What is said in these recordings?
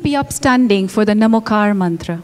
be upstanding for the Namokar mantra.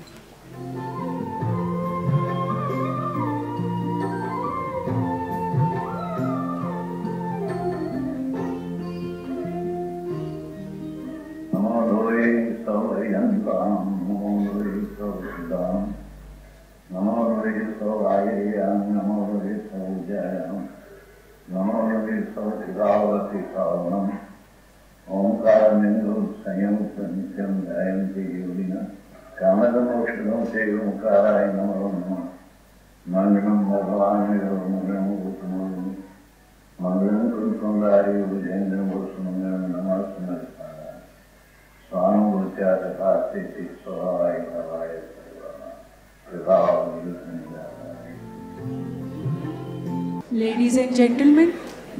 Ladies and gentlemen,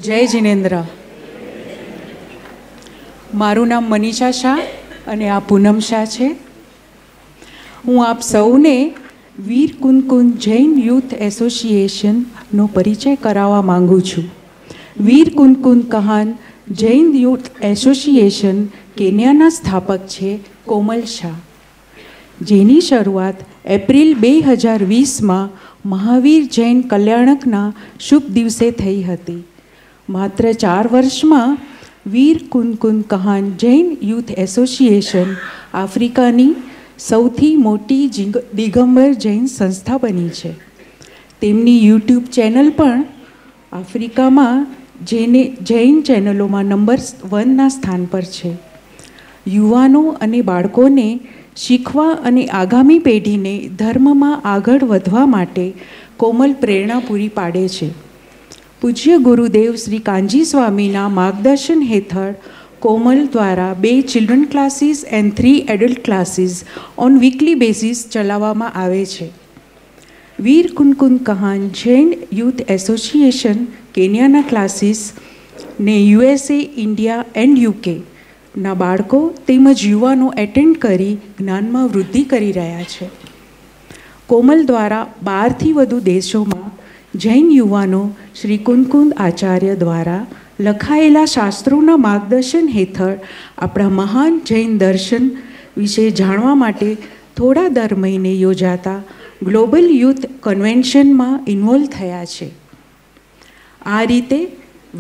જય જિનેન્દ્ર. મારું નામ મનીષા શાહ અને આ પૂનમ શાહ છે. હું આપ સૌને વીર કુનકુન જૈન યુથ એસોસિએશનનો પરિચય કરાવવા માગું છું. વીર કુનકુન કહાન જૈન યુથ એસોસિએશન કેન્યાના સ્થાપક છે કોમલ શાહ, જેની શરૂઆત એપ્રિલ 2020માં મહાવીર જૈન કલ્યાણકના શુભ દિવસે થઈ હતી. માત્ર 4 વર્ષમાં વીર કુનકુન કહાન જૈન યુથ એસોસિએશન આફ્રિકાની સૌથી મોટી દિગંબર જૈન સંસ્થા બની છે. તેમની યુટ્યુબ ચેનલ પણ આફ્રિકામાં જૈન ચેનલોમાં નંબર 1ના સ્થાન પર છે. યુવાનો અને બાળકોને શીખવા અને આગામી પેઢીને ધર્મમાં આગળ વધવા માટે કોમલ પ્રેરણા પૂરી પાડે છે. પૂજ્ય ગુરુદેવ શ્રી કાંજી સ્વામીના માર્ગદર્શન હેઠળ કોમલ દ્વારા 2 children classes and 3 adult classes on weekly basis ચલાવવામાં આવે છે. વીર કુનકુન Kahan Jain youth association કેન્યાના classes ને USA, ઇન્ડિયા એન્ડ UK ના બાળકો તેમજ યુવાનો એટેન્ડ કરી જ્ઞાનમાં વૃદ્ધિ કરી રહ્યા છે. કોમલ દ્વારા 12થી વધુ દેશોમાં જૈન યુવાનો શ્રી કુનકુન આચાર્ય દ્વારા લખાયેલા શાસ્ત્રોના માર્ગદર્શન હેઠળ આપણા મહાન જૈન દર્શન વિશે જાણવા માટે થોડા દર મહિને યોજાતા ગ્લોબલ યુથ કન્વેન્શનમાં ઇન્વોલ્વ થયા છે. આ રીતે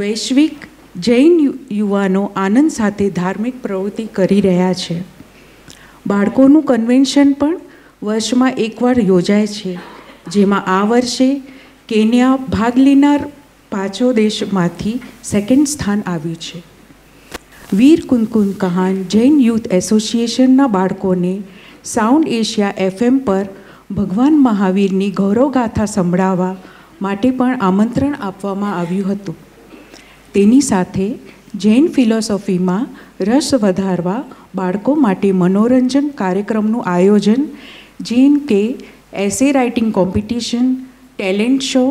વૈશ્વિક જૈન યુવાનો આનંદ સાથે ધાર્મિક પ્રવૃત્તિ કરી રહ્યા છે. બાળકોનું કન્વેન્શન પણ વર્ષમાં એકવાર યોજાય છે, જેમાં આ વર્ષે કેન્યા ભાગ લેનાર 5 દેશમાંથી 2nd સ્થાન આવ્યું છે. વીર કુનકુન કહાન જૈન યુથ એસોસિએશનના બાળકોને સાઉન્ડ એશિયા FM પર ભગવાન મહાવીરની ગૌરવગાથા સંભળાવવા માટે પણ આમંત્રણ આપવામાં આવ્યું હતું. તેની સાથે જૈન ફિલોસોફીમાં રસ વધારવા બાળકો માટે મનોરંજન કાર્યક્રમનું આયોજન, જેમ કે essay writing competition, talent show,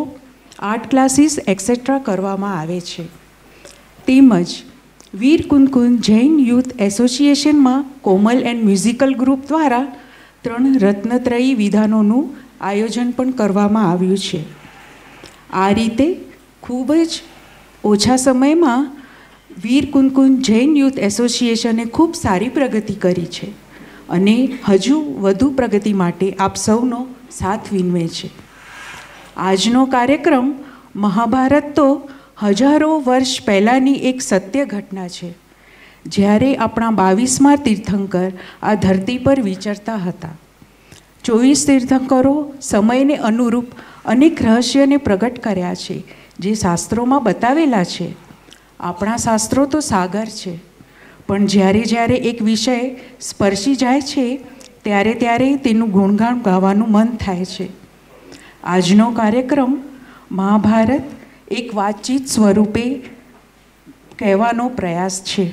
art classes etcetera કરવામાં આવે છે. તેમજ વીર કુનકુન જૈન યુથ એસોસિએશનમાં કોમલ એન્ડ મ્યુઝિકલ ગ્રુપ દ્વારા 3 રત્નત્રયી વિધાનોનું આયોજન પણ કરવામાં આવ્યું છે. આ રીતે ખૂબ જ ઓછા સમયમાં વીર કુનકુન જૈન યુથ એસોસિએશને ખૂબ સારી પ્રગતિ કરી છે અને હજુ વધુ પ્રગતિ માટે આપ સૌનો સાથ વિનવે છે. આજનો કાર્યક્રમ મહાભારત તો હજારો વર્ષ પહેલાંની એક સત્ય ઘટના છે, જ્યારે આપણા 22મા તીર્થંકર આ ધરતી પર વિચરતા હતા. 24 તીર્થંકરો સમયને અનુરૂપ અનેક રહસ્યને પ્રગટ કર્યા છે, જે શાસ્ત્રોમાં બતાવેલા છે. આપણા શાસ્ત્રો તો સાગર છે, પણ જ્યારે જ્યારે એક વિષય સ્પર્શી જાય છે ત્યારે ત્યારે તેનું ગુણગાન ગાવાનું મન થાય છે. આજનો કાર્યક્રમ મહાભારત એક વાતચીત સ્વરૂપે કહેવાનો પ્રયાસ છે,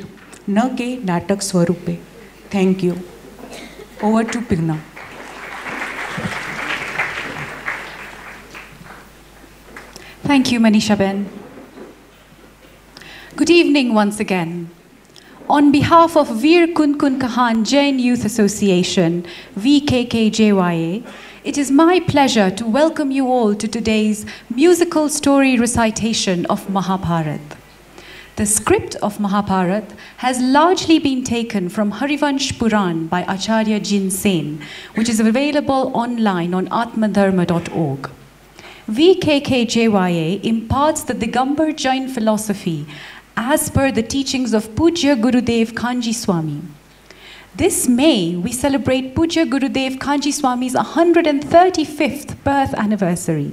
ન કે નાટક સ્વરૂપે. Thank you. Over to Pigna. Thank you, Manisha-ben. Good evening once again. On behalf of Veer Kunkun Kahan Jain Youth Association, VKKJYA, it is my pleasure to welcome you all to today's musical story recitation of Mahabharat. The script of Mahabharat has largely been taken from Harivansh Puran by Acharya Jin Sen, which is available online on atmadharma.org. VKKJYA imparts the Digambar Jain philosophy as per the teachings of Pujya Gurudev Kanji Swami. This May, we celebrate Pujya Gurudev Kanji Swami's 135th birth anniversary.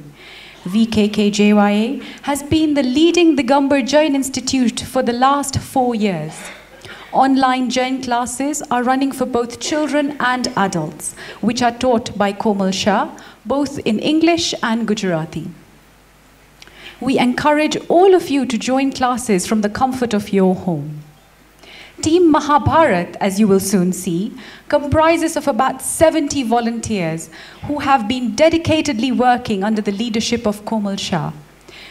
VKKJYA has been the leading Digambar Jain Institute for the last 4 years. Online Jain classes are running for both children and adults, which are taught by Komal Shah, both in English and Gujarati. We encourage all of you to join classes from the comfort of your home. Team Mahabharat, as you will soon see, comprises of about 70 volunteers who have been dedicatedly working under the leadership of Komal Shah.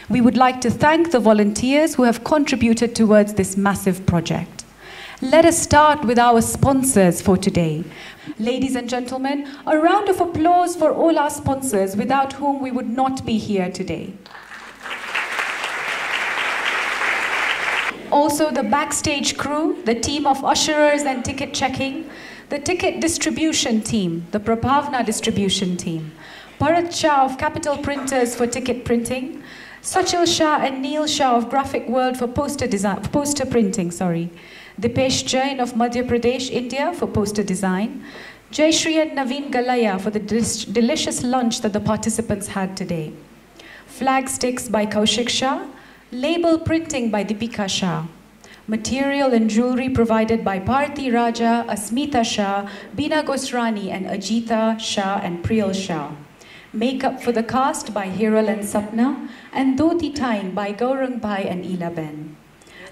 We would like to thank the volunteers who have contributed towards this massive project. Let us start with our sponsors for today. Ladies and gentlemen, a round of applause for all our sponsors without whom we would not be here today. Also the backstage crew, the team of usherers and ticket checking, the ticket distribution team, the Prabhavna distribution team, Bharat Shah of Capital Printers for ticket printing, Sachil Shah and Neil Shah of Graphic World for poster printing, Dipesh Jain of Madhya Pradesh, India for poster design, Jayashri and Naveen Galaya for the delicious lunch that the participants had today, flag sticks by Kaushik Shah, label printing by Deepika Shah, material and jewelry provided by Bharti Raja, Asmita Shah, Bina Gosrani and Ajita Shah and Priyal Shah. Makeup for the cast by Hiral and Sapna, and Dhoti Tying by Gaurang Bhai and Ila Ben.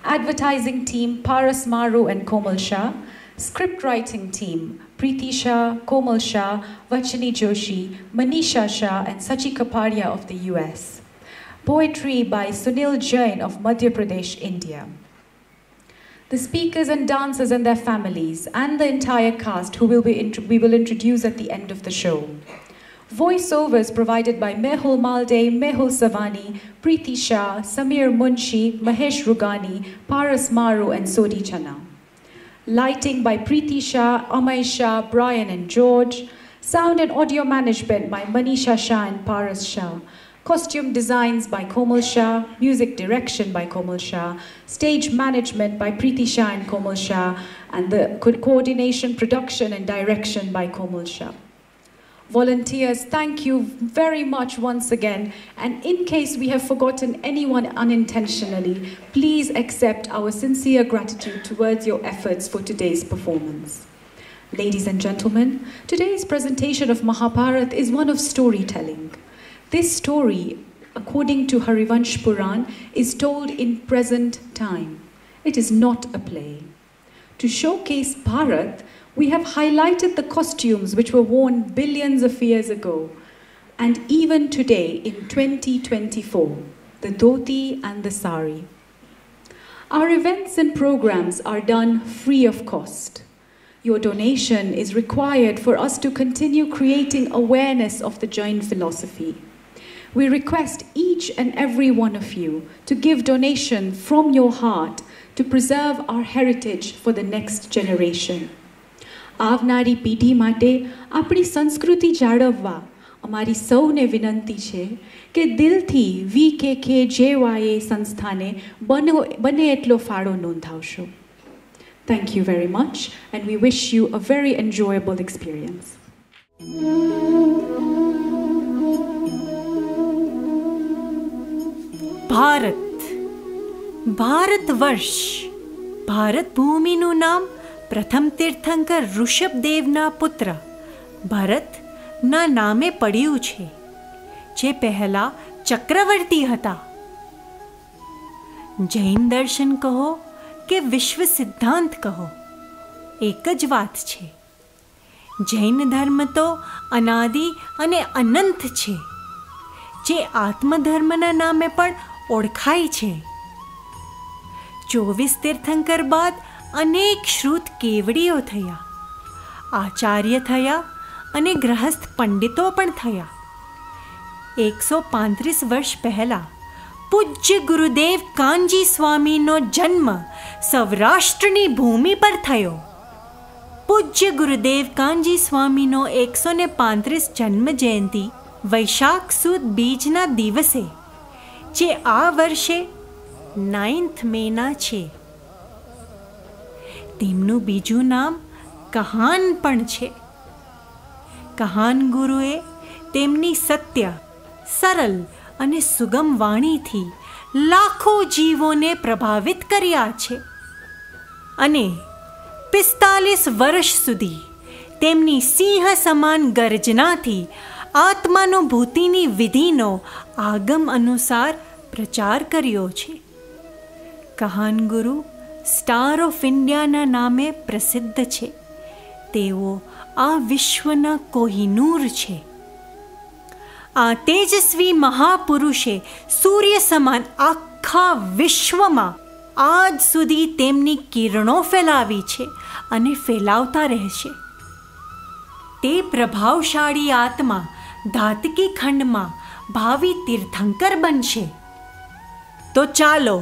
Advertising team Paras Maru and Komal Shah. Script writing team Preeti Shah, Komal Shah, Vachani Joshi, Manisha Shah and Sachi Kapadia of the US. Poetry by Sunil Jain of Madhya Pradesh, India. The speakers and dancers and their families and the entire cast who we will introduce at the end of the show. Voiceovers provided by Mehul Malde, Mehul Savani, Preeti Shah, Samir Munshi, Mahesh Rugani, Paras Maru and Sodi Chana. Lighting by Preeti Shah, Amay Shah, Brian and George. Sound and audio management by Manisha Shah and Paras Shah. Costume designs by Komal Shah, music direction by Komal Shah, stage management by Preeti Shah and Komal Shah, and the coordination, production and direction by Komal Shah. Volunteers, thank you very much once again, and in case we have forgotten anyone unintentionally, please accept our sincere gratitude towards your efforts for today's performance. Ladies and gentlemen, today's presentation of Mahabharat is one of storytelling. This story, according to Harivansh Puran, is told in present time. It is not a play. To showcase Bharat, we have highlighted the costumes which were worn billions of years ago, and even today in 2024, the dhoti and the sari. Our events and programs are done free of cost. Your donation is required for us to continue creating awareness of the Jain philosophy. We request each and every one of you to give donation from your heart to preserve our heritage for the next generation. આવનારી પેઢી માટે આપણી સંસ્કૃતિ જાળવવા અમારી સૌને વિનંતી છે કે દિલથી VKKJYA સંસ્થાને બને એટલો ફાળો નોંધાવશો. Thank you very much, and we wish you a very enjoyable experience. Bharat વર્ષ ભારત ભૂમિનું નામ પ્રથમ તીર્થંકર ઋષભદેવના પુત્ર ભરતના નામે પડ્યું છે, જે પહેલા ચક્રવર્તી હતા. જૈન દર્શન કહો કે વિશ્વ સિદ્ધાંત કહો, એક જ વાત છે. જૈન ધર્મ તો અનાદિ અને અનંત છે, જે આત્મધર્મના નામે પણ ઓળખાય છે. 24 તીર્થંકર બાદ અનેક શ્રુત કેવડીઓ થયા, આચાર્ય થયા અને ગ્રહસ્થ પંડિતો પણ થયા. 135 વર્ષ પહેલાં પૂજ્ય ગુરુદેવ કાનજી સ્વામીનો જન્મ સૌરાષ્ટ્રની ભૂમિ પર થયો. પૂજ્ય ગુરુદેવ કાનજી સ્વામીનો 135 જન્મ જયંતિ વૈશાખ સુદ બીજના દિવસે, જે આ વર્ષે 9th મેના છે. તેમનું બીજું નામ કહાન પણ છે. કહાન ગુરુએ તેમની સત્ય, સરળ અને સુગમ વાણીથી લાખો જીવોને પ્રભાવિત કર્યા છે, અને 45 વર્ષ સુધી તેમની સિંહ સમાન ગર્જનાથી આત્માનુભૂતિની વિધિનો આગમ અનુસાર પ્રચાર કર્યો છે. કહાન ગુરુ સ્ટાર ઓફ ઇન્ડિયાના નામે પ્રસિદ્ધ છે. તેઓ આ વિશ્વના કોહિનૂર છે. આ તેજસ્વી મહાપુરુષે સૂર્ય સમાન આખા વિશ્વમાં આજ સુધી તેમની કિરણો ફેલાવી છે અને ફેલાવતા રહેશે. તે પ્રભાવશાળી આત્મા ધાતકી ખંડમાં ભાવિ તીર્થંકર બનશે. તો ચાલો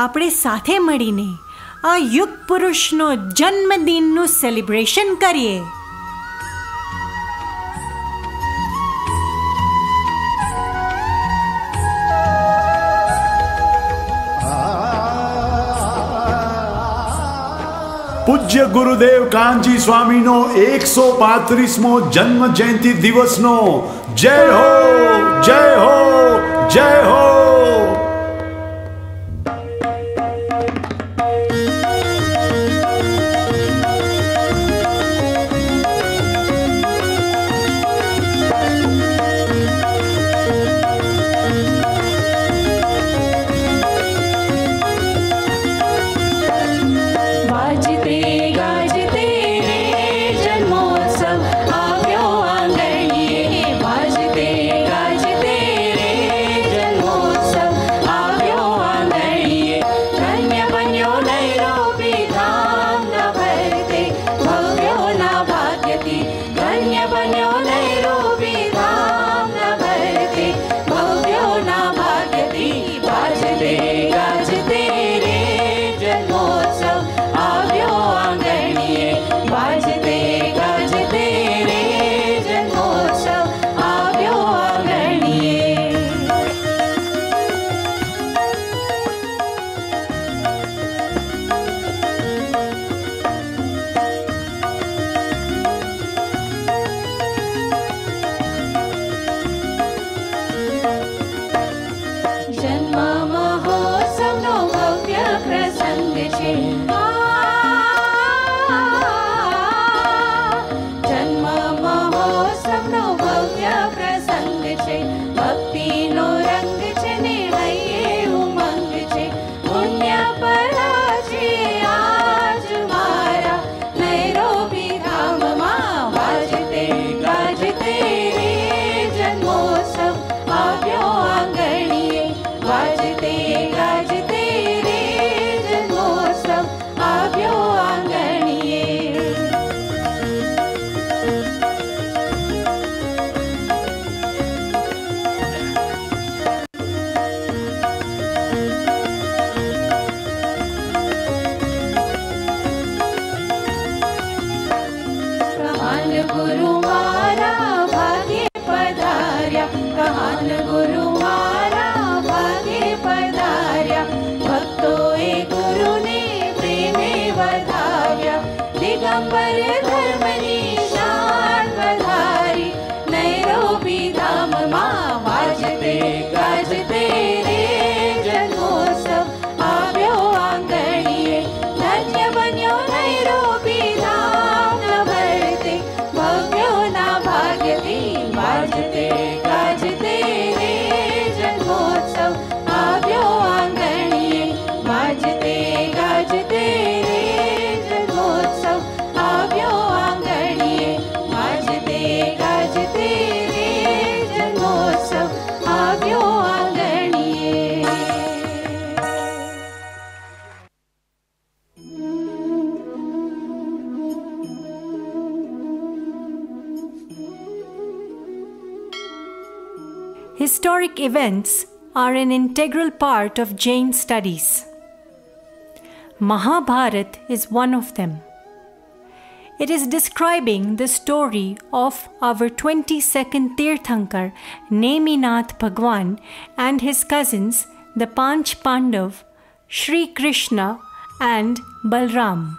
આપણે સાથે મળીને આ યુગ પુરુષનો જન્મદિનનું સેલિબ્રેશન કરીએ. પૂજ્ય ગુરુદેવ કાનજી સ્વામીનો 135મો જન્મ જયંતિ દિવસનો જય હો, જય હો, જય હો. historic events are an integral part of Jain studies. Mahabharata is one of them. It is describing the story of our 22nd Tirthankar, Neminath Bhagwan, and his cousins, the Panch Pandav, Shri Krishna and Balram.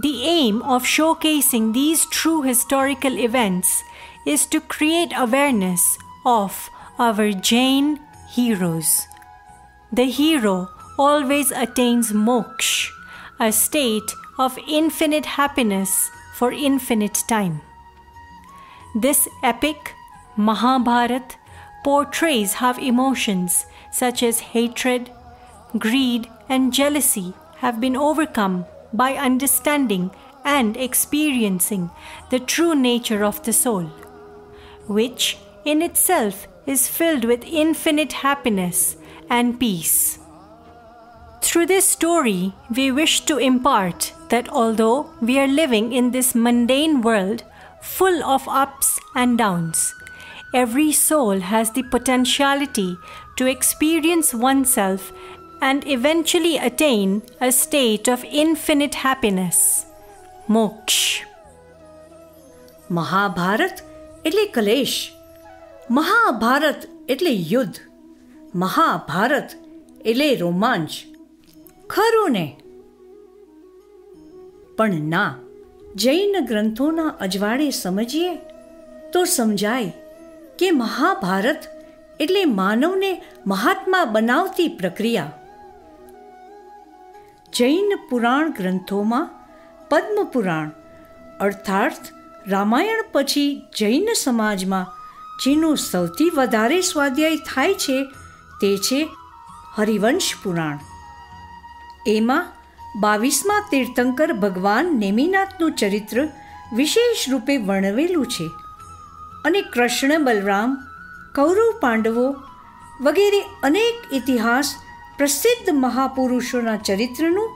The aim of showcasing these true historical events is to create awareness of our Jain heroes. The hero always attains moksha, a state of infinite happiness for infinite time. This epic, Mahabharata, portrays how emotions such as hatred, greed, and jealousy have been overcome by understanding and experiencing the true nature of the soul, which in itself is filled with infinite happiness and peace. Through this story, we wish to impart that although we are living in this mundane world full of ups and downs, every soul has the potentiality to experience oneself and eventually attain a state of infinite happiness, moksha. Mahabharata એટલે કલેશ, મહાભારત એટલે યુદ્ધ, મહાભારત એટલે રોમાંચ. ખરું ને? પણ ના, જૈન ગ્રંથોના અજવાળે સમજીએ તો સમજાય કે મહાભારત એટલે માનવને મહાત્મા બનાવતી પ્રક્રિયા. જૈન પુરાણ ગ્રંથોમાં પદ્મપુરાણ અર્થાત રામાયણ પછી જૈન સમાજમાં જેનું સૌથી વધારે સ્વાધ્યાય થાય છે તે છે હરિવંશ પુરાણ. એમાં 22મા તીર્થંકર ભગવાન નેમિનાથનું ચરિત્ર વિશેષ રૂપે વર્ણવેલું છે અને કૃષ્ણ, બલરામ, કૌરવ, પાંડવો વગેરે અનેક ઇતિહાસ પ્રસિદ્ધ મહાપુરુષોના ચરિત્રનું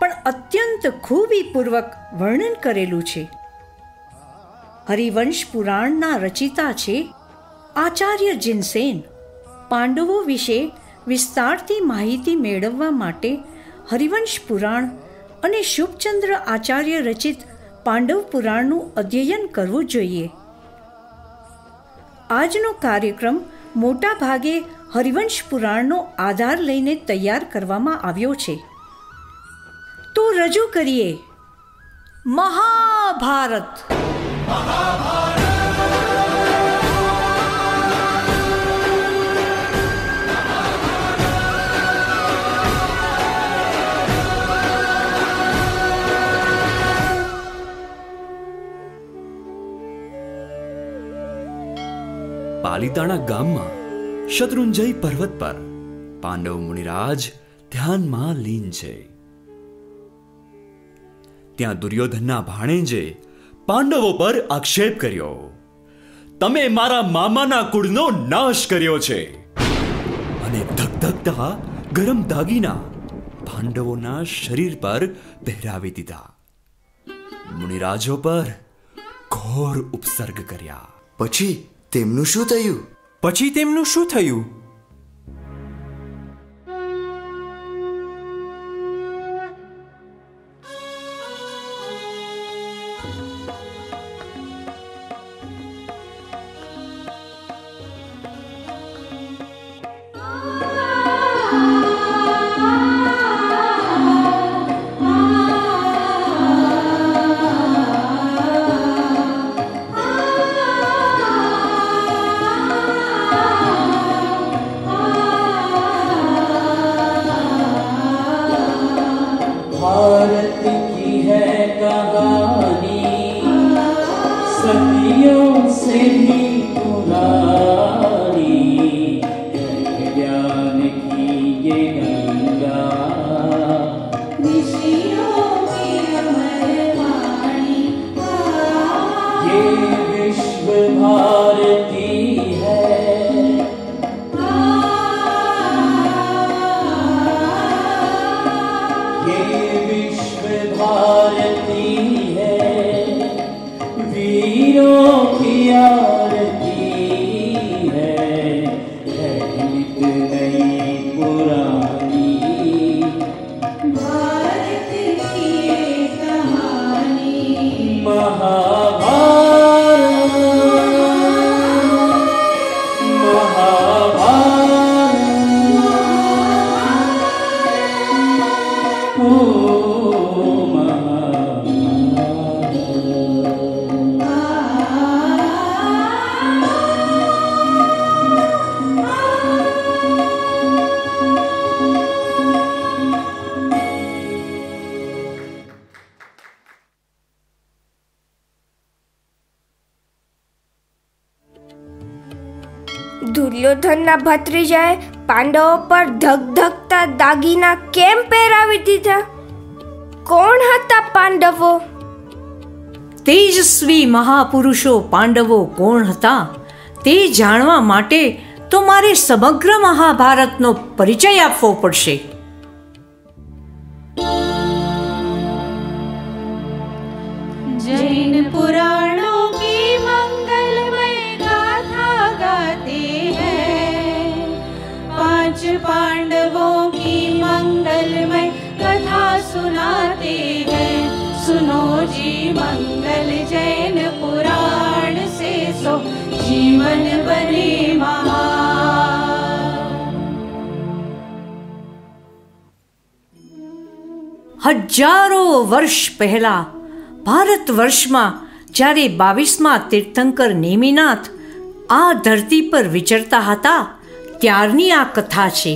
પણ અત્યંત ખૂબીપૂર્વક વર્ણન કરેલું છે. હરિવંશ પુરાણના રચિતા છે આચાર્ય જીનસેન. પાંડવો વિશે વિસ્તારથી માહિતી મેળવવા માટે હરિવંશ પુરાણ અને શુભચંદ્ર આચાર્ય રચિત પાંડવ પુરાણનું અધ્યયન કરવું જોઈએ. આજનો કાર્યક્રમ મોટા ભાગે હરિવંશ પુરાણનો આધાર લઈને તૈયાર કરવામાં આવ્યો છે. તો રજૂ કરીએ મહાભારત. પાલિતાણા ગામમાં શત્રુંજય પર્વત પર પાંડવ મુનિરાજ ધ્યાનમાં લીન છે. ત્યાં દુર્યોધનના ભાણેજે પાંડવો પર આક્ષેપ કર્યો, તમે મારા મામાના કુળનો નાશ કર્યો છે, અને ધગધગતા ગરમ દાગીના પાંડવોના શરીર પર પહેરાવી દીધા. મુનિરાજો પર ઘોર ઉપસર્ગ કર્યા. પછી તેમનું શું થયું? દુર્યોધનના ભત્રીજાએ પાંડવો પર ધગધગતા દાગીના કેમ પહેરાવી દીધા? કોણ હતા પાંડવો? તેજસ્વી મહાપુરુષો પાંડવો કોણ હતા તે જાણવા માટે તો મારે સમગ્ર મહાભારતનો પરિચય આપવો પડશે. जैन पुराणों की मंगलमय गाथा गाते हैं, 5 पांडवों की मंगलमय कथा सुनाते हैं. सुनो जी मंगल जैन पुराण से, सो जीवन बने महान. હજારો વર્ષ પહેલા ભારત વર્ષમાં જ્યારે 22મા તીર્થંકર નેમિનાથ આ ધરતી પર વિચરતા હતા ત્યારની આ કથા છે.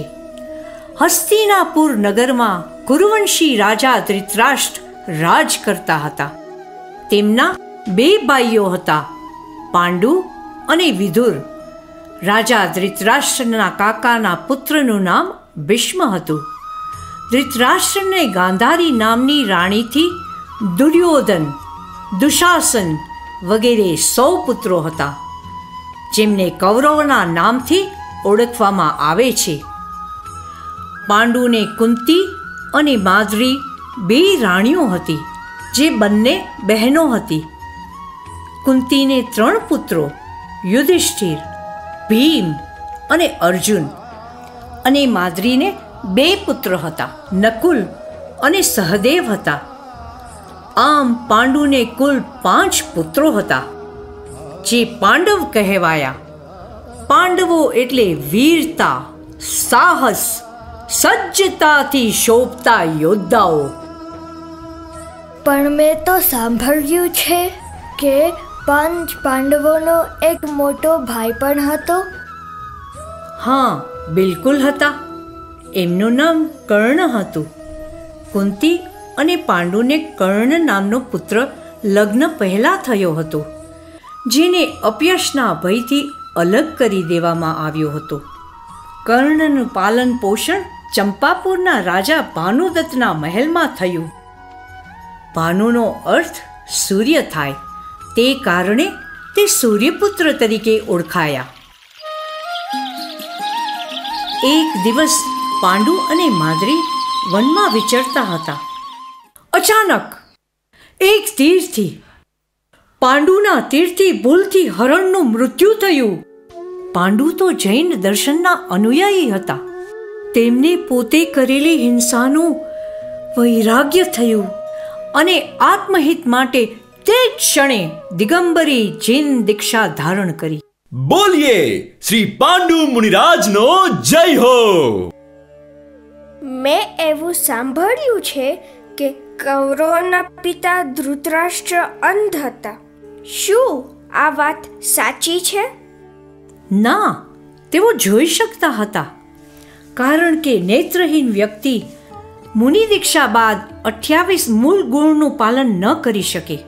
હસ્તિનાપુર નગરમાં કુરુવંશી રાજા ધૃતરાષ્ટ્ર રાજ કરતા હતા. તેમના 2 ભાઈઓ હતા, પાંડુ અને વિદુર. રાજા ધૃતરાષ્ટ્રના કાકાના પુત્રનું નામ ભીષ્મ હતું. ધૃતરાષ્ટ્રને ગાંધારી નામની રાણીથી દુર્યોધન, દુશાસન વગેરે 100 પુત્રો હતા, જેમને કૌરવના નામથી ઓળખવામાં આવે છે. પાંડુને કુંતી અને માદ્રી 2 રાણીઓ હતી, જે બંને બહેનો હતી. કુંતીને 3 પુત્રો યુધિષ્ઠિર, ભીમ અને અર્જુન, અને માદ્રીને 2 પુત્ર હતા, નકુલ અને સહદેવ હતા. આમ પાંડુને કુલ 5 પુત્રો હતા, જે પાંડવ કહેવાયા. પાંડવો એટલે વીરતા, સાહસ, સજ્જતાથી શોભતા યોદ્ધાઓ. પણ મેં તો સાંભળ્યું છે કે 5 પાંડવોનો એક મોટો ભાઈ પણ હતો. હા, બિલકુલ હતા. એમનું નામ કર્ણ હતું. કુંતી અને પાંડુને કર્ણ નામનો પુત્ર લગ્ન પહેલા થયો હતો, જેને અપયશના ભયથી અલગ કરી દેવામાં આવ્યો હતો. કર્ણનું પાલન પોષણ ચંપાપુરના રાજા ભાનુદત્તના મહેલમાં થયું. ભાનુનો અર્થ સૂર્ય થાય, તે કારણે તે સૂર્યપુત્ર તરીકે ઓળખાયા. એક દિવસ પાંડુ અને માદ્રી વનમાં વિચરતા હતા. અચાનક એક તીરથી, પાંડુના તીરથી ભૂલથી હરણનું મૃત્યુ થયું. પાંડુ તો જૈન દર્શનના અનુયાયી હતા. તેમને પોતે કરેલી હિંસાનું વૈરાગ્ય થયું અને આત્મહિત માટે તે જ ક્ષણે દિગંબરી જૈન દીક્ષા ધારણ કરી. બોલીએ શ્રી પાંડુ મુનિરાજનો જય હો. મેં એવું સાંભળ્યું છે કે કૌરવોના પિતા ધૃતરાષ્ટ્ર અંધ હતા. શું આ વાત સાચી છે? ના, તેઓ જોઈ શકતા હતા, કારણ કે નેત્રહીન વ્યક્તિ મુનિ દીક્ષા બાદ 28 મૂળ ગુણનું પાલન ન કરી શકે.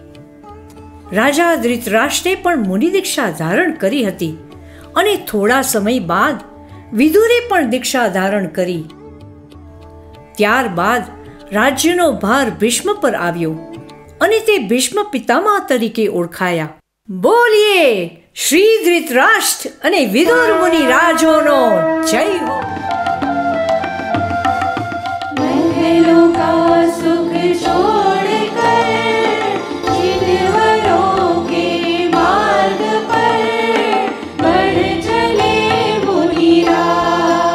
રાજા ધૃતરાષ્ટ્રે પણ મુનિ દીક્ષા ધારણ કરી હતી, અને થોડા સમય બાદ વિદુરે પણ દીક્ષા ધારણ કરી. ત્યારબાદ રાજ્યનો ભાર ભીષ્મ પર આવ્યો અને તે ભીષ્મ પિતામહ તરીકે ઓળખાયા. બોલીએ શ્રી ધૃતરાષ્ટ્ર અને વિદુર મુનિ રાજોનો જય હો. महलों का सुख छोड़कर जिनवरों के मार्ग पर बढ़ चले मुनिराज.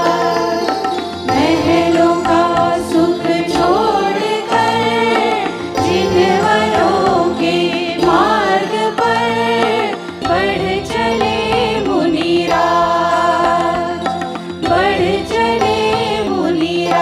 बढ़ चले मुनिराज।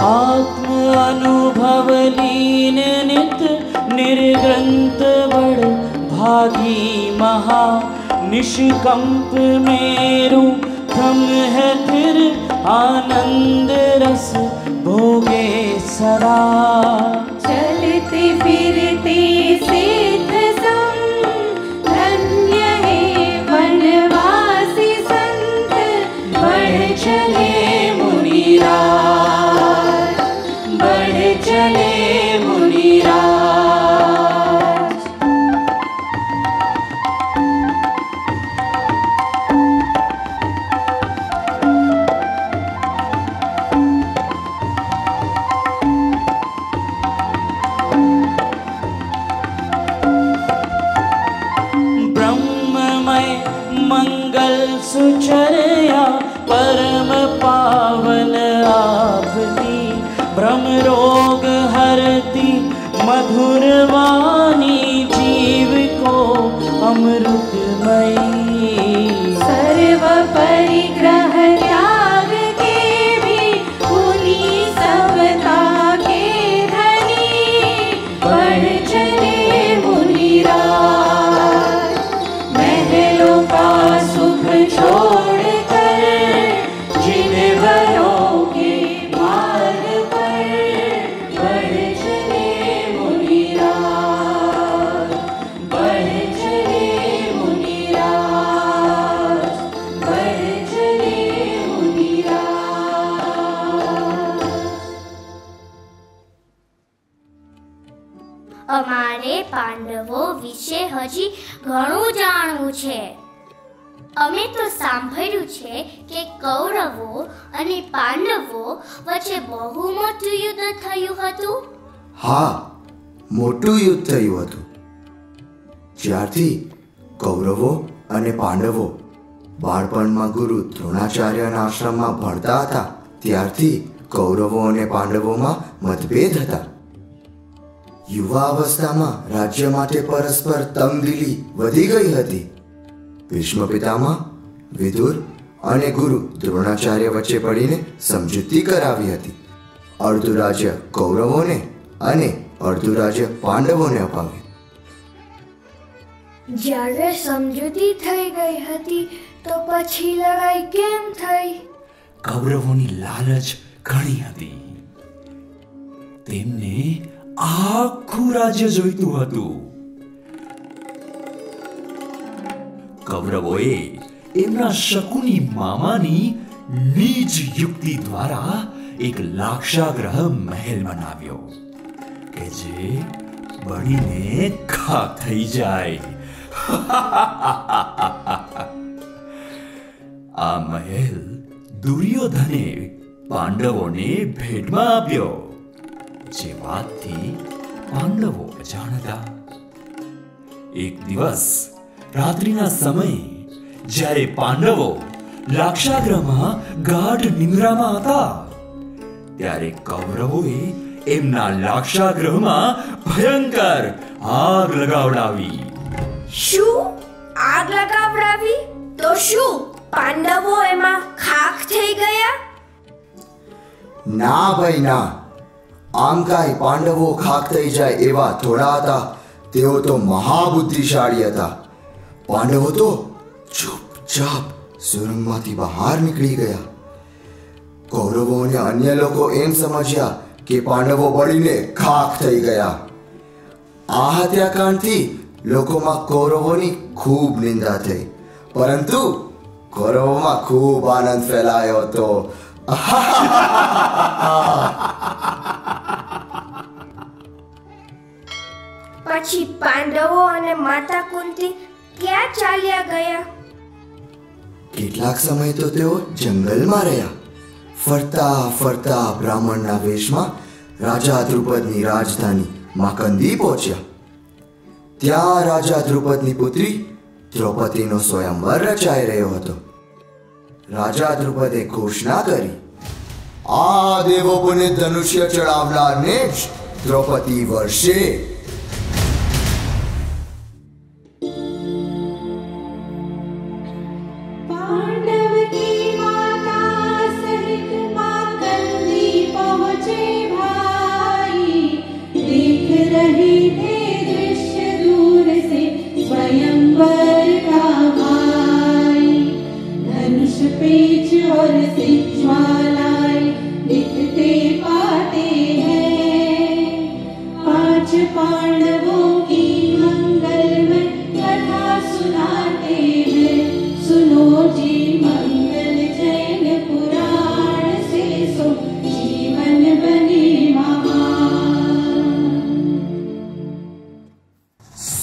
आत्म अनुभव लीन नित निर्ग्रंथ बड़ भागी महा निष्कंप मेरु थम है फिर आनंद रस भोगे सदा। चलते फिरते सिद्ध संग धन्य है वनवासी संत बढ़ चले मुनिराज, बढ़ चले मुनिराज। ब्रह्ममय मंगल सुचर्या परम पावन आपकी भ्रम रोग हरती मधुर वाणी जीव को अमृतमयी। सर्व परिग्रह त्याग के भी मुनि समता के धनी बढ़ चले मुनिराज। महलों का सुख छोड़ कर जिन वरों के मार्ग पर बढ़ चले मुनिराज, बढ़ चले मुनिराज, बढ़ चले मुनिराज। અમારે પાંડવો વિશે હજી ઘણું જાણવું છે. અમે તો સાંભળ્યું છે કે કૌરવો અને પાંડવો વચ્ચે બહુ મોટું યુદ્ધ થયું હતું. હા, મોટું યુદ્ધ થયું હતું. જ્યારથી કૌરવો અને પાંડવો બાળપણમાં ગુરુ દ્રોણાચાર્યના આશ્રમમાં ભણતા હતા ત્યારથી કૌરવો અને પાંડવોમાં મતભેદ હતા. યુવા અવસ્થામાં રાજ્ય માટે પરસ્પર તંગદિલી વધી ગઈ હતી. ભીષ્મ પિતામહ, વિદુર અને ગુરુ દ્રોણાચાર્ય વચ્ચે પડીને સમજૂતી કરાવી હતી. અડધું રાજ્ય કૌરવોને અને અડધું રાજ્ય પાંડવોને અપાવ્યું. જ્યારે સમજૂતી થઈ ગઈ હતી તો પછી લડાઈ કેમ થઈ? કૌરવોની લાલચ ઘણી હતી. તેમને આખું રાજ્ય જોઈતું હતું. કૌરવોએ એમના શકુની મામાની નીચ યુક્તિ દ્વારા એક લાક્ષાગ્રહ મહેલ બનાવ્યો કે જે બળીને ખાક થઈ જાય. આ મહેલ દુર્યોધને પાંડવોને ભેટમાં આપ્યો, જે વાતથી પાંડવો અજાણ હતા. એક દિવસ રાત્રિના સમયે જ્યારે પાંડવો લાક્ષાગ્રહમાં ગાઢ નિંદ્રામાં હતા ત્યારે કૌરવોએ એમના લાક્ષાગ્રહમાં ભયંકર આગ લગાવડાવી. શું આગ લગાવડાવી? તો શું પાંડવો એમાં ખાખ થઈ ગયા? ના ભાઈ ના, આમ કાંઈ પાંડવો ખાક થઈ જાય એવા થોડા હતા. તેઓ તો મહાબુદ્ધિશાળી હતા. પાંડવો તો ચૂપચાપ સુરંગમાંથી બહાર નીકળી ગયા. કૌરવો અને અન્ય લોકો એમ સમજ્યા કે પાંડવો બળીને ખાખ થઈ ગયા. આ હત્યાકાંડથી લોકોમાં કૌરવોની ખૂબ નિંદા થઈ, પરંતુ કૌરવોમાં ખૂબ આનંદ ફેલાયો હતો. પછી પાંડવો અને માતા કુંતી ક્યાં ચાલ્યા ગયા? કેટલાક સમય તો તેઓ જંગલમાં રહ્યા. ફરતા ફરતા બ્રાહ્મણના વેશમાં રાજા દ્રુપદની રાજધાની માંકંદી પહોંચ્યા. ત્યાં રાજા દ્રુપદની પુત્રી દ્રૌપદીનો સ્વયંવર રચાઈ રહ્યો હતો. રાજા દ્રુપદે ઘોષણા કરી, આ દેવોપને ધનુષ્ય ચડાવનારને જ દ્રૌપદી વર્ષે.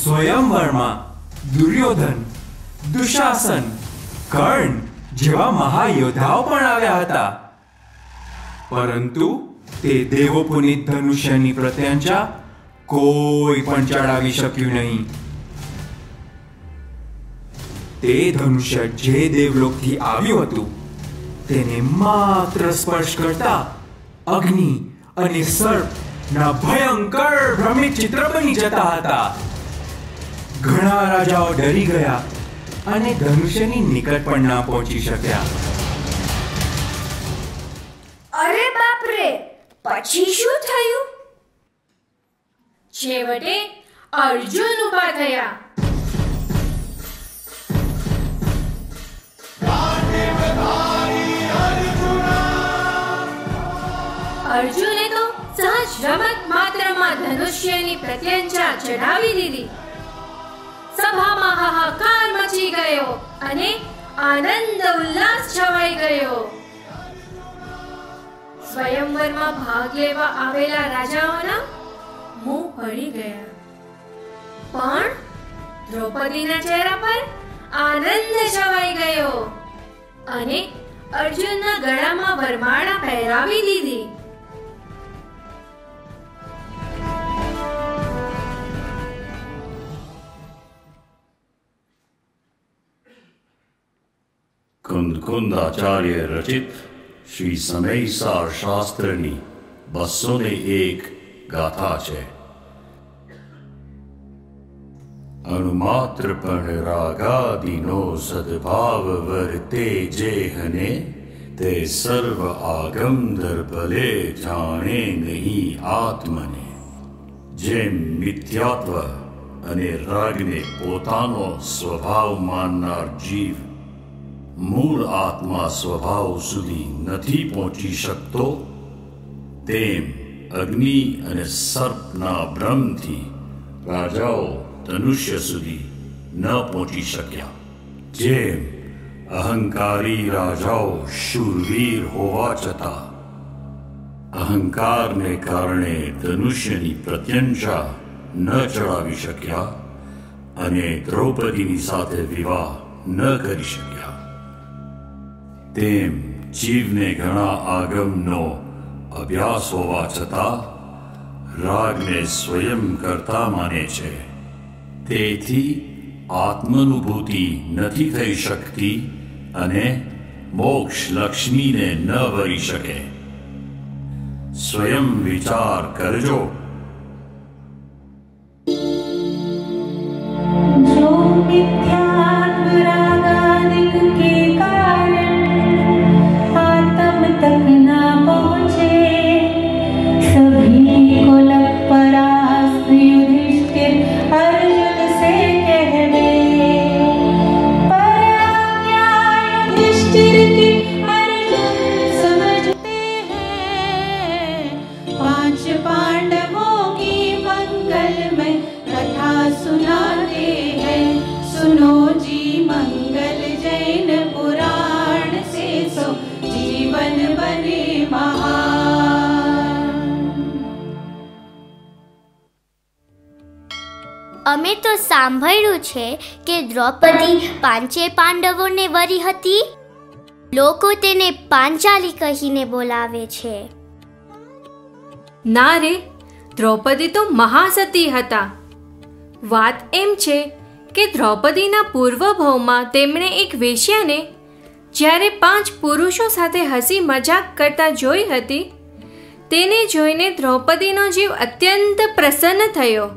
સ્વયંવરમાં દુર્યોધન, દુશાસન, કર્ણ જેવા મહાયોદ્ધાઓ પણ આવ્યા હતા, પરંતુ તે દેવોપુનિત ધનુષ્યની પ્રત્યંચા કોઈ પણ ચડાવી શક્યું નહીં. તે ધનુષ્ય જે દેવલોકથી આવ્યું હતું તેને માત્ર સ્પર્શ કરતા અગ્નિ અને સર્પના ભયંકર ભ્રમિત ચિત્ર બની જતા હતા. ઘણા રાજાઓ ડરી ગયા અને ધનુષ્યની નિકટ પણ ના પહોંચી શક્યા. અરે બાપ રે, પછી શું થયું? છેવટે અર્જુન ઊભા થયા. અર્જુને તો સહજ રમત માત્રમાં ધનુષ્યની પ્રત્યંચા ચડાવી દીધી. સભામાં હાહાકાર મચી ગયો અને આનંદ ઉલ્લાસ છવાઈ ગયો. સ્વયંવરમાં ભાગ લેવા આવેલા રાજાઓના મોં પડી ગયા, પણ દ્રૌપદીના ચહેરા પર આનંદ છવાઈ ગયો અને અર્જુનના ગળામાં વરમાળા પહેરાવી દીધી. કુંદકુંદાચાર્ય રચિત શ્રી સમયસાર શાસ્ત્રની 201 ગાથા છે. અણુમાત્ર પણ રાગાદિનો સદભાવ વર્તે જેહને, તે સર્વ આગમ દર્ભલે જાણે નહીં આત્મને. જેમ મિથ્યાત્વ અને રાગને પોતાનો સ્વભાવ માનનાર જીવ મૂળ આત્મા સ્વભાવ સુધી નથી પહોંચી શકતો, તેમ અગ્નિ અને સર્પના ભ્રમથી રાજાઓ ધનુષ્ય સુધી ન પહોંચી શક્યા. જેમ અહંકારી રાજાઓ શૂરવીર હોવા છતાં અહંકારને કારણે ધનુષ્યની પ્રત્યંચા ન ચડાવી શક્યા અને દ્રૌપદીની સાથે વિવાહ ન કરી શક્યા, તેમ જીવને ઘણા આગમનો અભ્યાસ હોવા છતાં રાગને સ્વયં કરતા માને છે. તેથી આત્માનુભૂતિ નથી થઈ શકતી અને મોક્ષ લક્ષ્મીને ન વરી શકે. સ્વયં વિચાર કરજો. जो मिथ्यात्व रागादिक के कारण आत्म तक ना पहुँचे, सभी को लग परास्त युधिष्ठिर अर्जुन से कहवे, पर आज्ञा युधिष्ठिर की अर्जुन समझते हैं. 5 पांडवों की मंगल में कथा सुनाते हैं, सुनो जी मंगल जैन पुराण से सो जीवन बने महान. અમે તો સાંભળ્યું છે કે દ્રૌપદી 5 પાંડવોને વરી હતી. લોકો તેને પાંચાલી કહીને બોલાવે છે. ના રે, દ્રૌપદી તો મહાસતી હતા. વાત એમ છે કે દ્રૌપદીના પૂર્વભાવમાં તેમણે એક વેશ્યાને જ્યારે 5 પુરુષો સાથે હસી મજાક કરતા જોઈ હતી, તેને જોઈને દ્રૌપદીનો જીવ અત્યંત પ્રસન્ન થયો.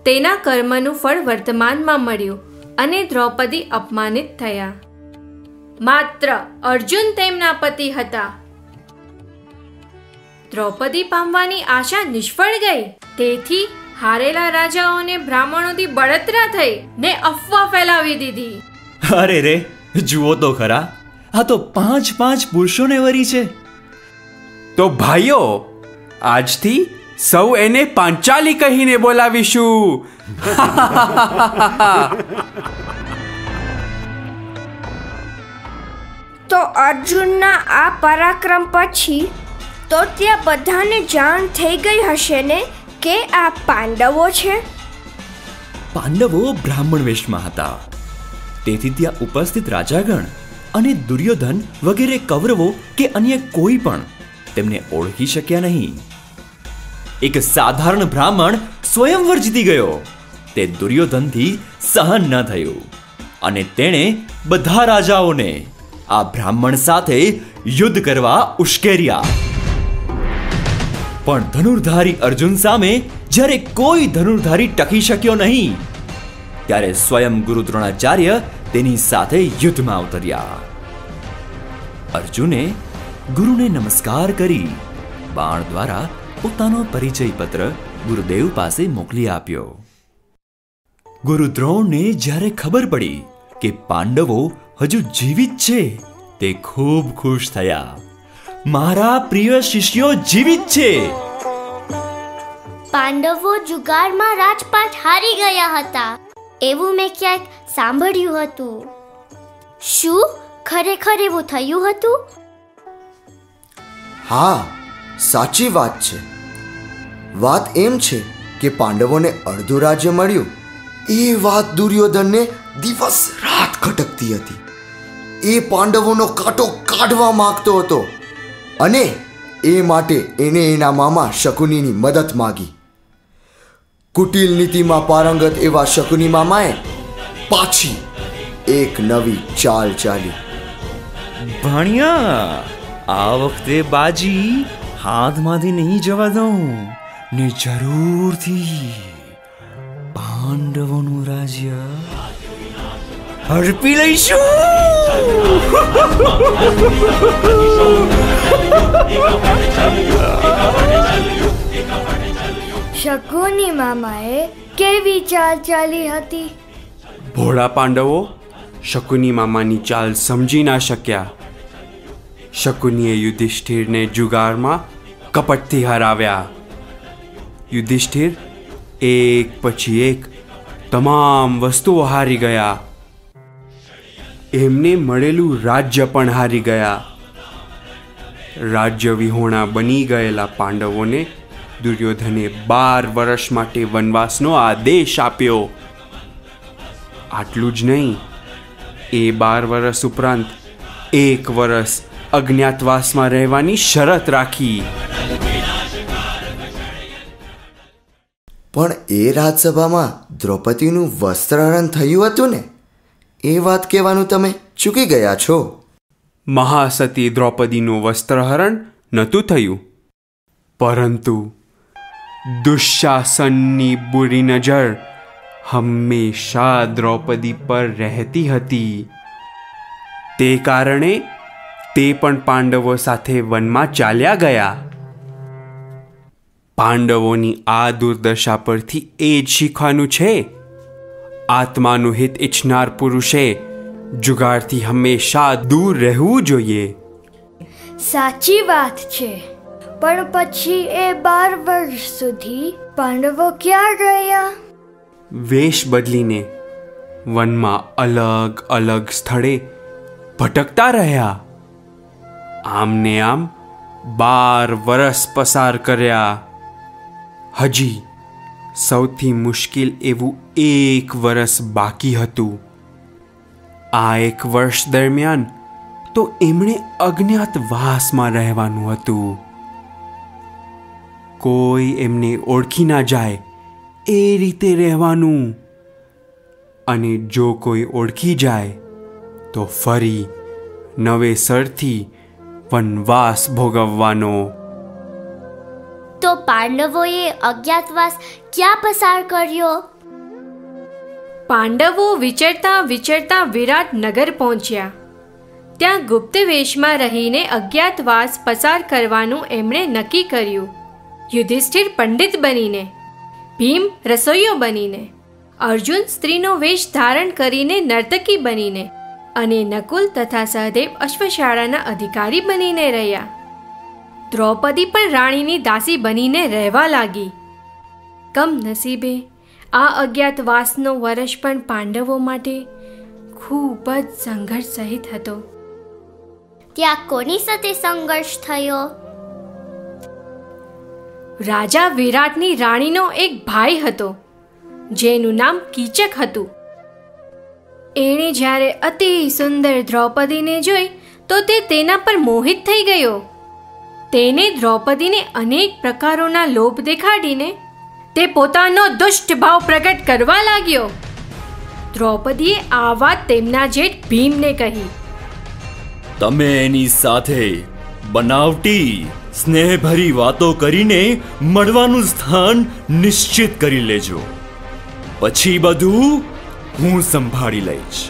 તેના કર્મનું ફળ વર્તમાનમાં મળ્યું અને દ્રૌપદી અપમાનિત થયા. માત્ર અર્જુન તેમના પતિ હતા. દ્રૌપદી પામવાની આશા નિષ્ફળ ગઈ. તેથી હારેલા રાજાઓને બ્રાહ્મણોથી બળતરા થઈ ને અફવા ફેલાવી દીધી. અરે રે, જુઓ તો ખરા, આ તો 5 પુરુષોને વરી છે. તો ભાઈઓ, આજથી સૌ એને પાંચાલી કહીને બોલાવીશું. તો અર્જુનના આ પરાક્રમ પછી તો ત્યાં બધાને જાણ થઈ ગઈ હશે ને કે આ પાંડવો છે. પાંડવો બ્રાહ્મણ વેશમાં હતા. તેથી ત્યાં ઉપસ્થિત રાજાગણ અને દુર્યોધન વગેરે કૌરવો કે અન્ય કોઈ પણ તેમને ઓળખી શક્યા નહીં. એક સાધારણ બ્રાહ્મણ સ્વયંવર જીતી ગયો તે દુર્યોધનથી સહન ન થયું અને તેણે બધા રાજાઓને આ બ્રાહ્મણ સાથે યુદ્ધ કરવા ઉશ્કેર્યા. પણ ધનુર્ધારી અર્જુન સામે જ્યારે કોઈ ધનુર્ધારી ટકી શક્યો નહીં, ત્યારે સ્વયં ગુરુ દ્રોણાચાર્ય તેની સાથે યુદ્ધમાં ઉતર્યા. અર્જુને ગુરુને નમસ્કાર કરી બાણ દ્વારા પોતાનો પરિચય પત્ર ગુરુદેવ પાસે મોકલી આપ્યો. ગુરુ દ્રોણને જ્યારે ખબર પડી કે પાંડવો હજુ જીવિત છે, તે ખૂબ ખુશ થયા. મારા પ્રિય શિષ્યો જીવિત છે. પાંડવો જુગારમાં રાજપાટ હારી ગયા હતા એવું મેં ક્યાંક સાંભળ્યું હતું. શું ખરેખર એવું થયું હતું? હા, સાચી વાત છે. વાત એમ છે કે પાંડવોને અડધું રાજ્ય મળ્યું. એ વાત દુર્યોધનને દિવસ રાત ખટકતી હતી. એ પાંડવોનો કાંટો કાઢવા માંગતો હતો અને એ માટે એને એના મામા શકુનીની મદદ માંગી. કુટિલ નીતિમાં પારંગત એવા શકુની મામાએ પાછી એક નવી ચાલ ચાલી. ભાણિયા, આ વખતે બાજી હાથમાંથી નહીં જવા દઉં ને જરૂરથી પાંડવોનું રાજ્ય હડપી લઈશું. શકુની મામાએ કેવી ચાલ ચાલી હતી? ભોળા પાંડવો શકુની મામાની ચાલ સમજી ના શક્યા. શકુનીએ યુધિષ્ઠિરને જુગારમાં કપટથી હરાવ્યા. યુધિષ્ઠિર એક પછી એક તમામ વસ્તુઓ હારી ગયા. એમને મળેલું રાજ્ય પણ હારી ગયા. રાજ્ય વિહોણા બની ગયેલા પાંડવોને દુર્યોધને 12 વર્ષ માટે વનવાસનો આદેશ આપ્યો. આટલું જ નહીં, એ 12 વર્ષ ઉપરાંત 1 વર્ષ અજ્ઞાતવાસમાં રહેવાની શરત રાખી. પણ એ રાજસભામાં દ્રૌપદીનું વસ્ત્રહરણ થયું હતું ને, એ વાત કહેવાનું તમે ચૂકી ગયા છો. મહાસતી દ્રૌપદીનું વસ્ત્રહરણ નહોતું થયું, પરંતુ દુશાસનની બુરી નજર હંમેશા દ્રૌપદી પર રહેતી હતી. તે કારણે તે પણ પાંડવો સાથે વનમાં ચાલ્યા ગયા. પાંડવોની આ દુર્દશા પરથી એ જ શીખવાનું છે. આત્માનું હિત ઈચ્છનાર પુરુષે જુગારથી હંમેશા દૂર રહેવું જોઈએ. સાચી વાત છે. પણ પછી એ 12 વર્ષ સુધી પાંડવો ક્યાં રહ્યા? વેશ બદલીને વનમાં અલગ અલગ સ્થળે ભટકતા રહ્યા. આમને આમ 12 વર્ષ પસાર કર્યા. હજી સૌથી મુશ્કેલ એવું 1 વર્ષ બાકી હતું. આ 1 વર્ષ દરમિયાન તો એમણે અજ્ઞાતવાસમાં રહેવાનું હતું. કોઈ એમને ઓળખી ના જાય એ રીતે રહેવાનું. અને જો કોઈ ઓળખી જાય તો ફરી નવેસરથી વનવાસ ભોગવવાનો. તો પાંડવોએ અજ્ઞાતવાસ ક્યાં પસાર કર્યો? પાંડવો વિચરતા વિચરતા વિરાટ નગર પહોંચ્યા. ત્યાં ગુપ્ત વેશમાં રહીને અજ્ઞાતવાસ પસાર કરવાનું એમણે નક્કી કર્યું. યુધિષ્ઠિર પંડિત બનીને, ભીમ રસોઈયો બનીને, અર્જુન સ્ત્રીનો વેશ ધારણ કરીને નર્તકી બનીને અને નકુલ તથા સહદેવ અશ્વશાળાના અધિકારી બનીને રહ્યા. દ્રૌપદી પણ રાણીની દાસી બનીને રહેવા લાગી. કમનસીબે આ અજ્ઞાતવાસનો વર્ષ પણ પાંડવો માટે ખૂબ જ સંઘર્ષ સહિત હતો. ત્યાં કોની સાથે સંઘર્ષ થયો? રાજા વિરાટની રાણીનો એક ભાઈ હતો જેનું નામ કીચક હતું. એણે જ્યારે અતિ સુંદર દ્રૌપદીને જોઈ તો તે તેના પર મોહિત થઈ ગયો. તેને દ્રૌપદીને અનેક પ્રકારોના લોભ દેખાડીને તે પોતાનો દુષ્ટ ભાવ પ્રગટ કરવા લાગ્યો. દ્રૌપદીએ આ વાત તેમના જેઠ ભીમને કહી. તમે એની સાથે બનાવટી સ્નેહભરી વાતો કરીને મળવાનું સ્થાન નિશ્ચિત કરી લેજો. પછી બધું હું સંભાળી લઈશ.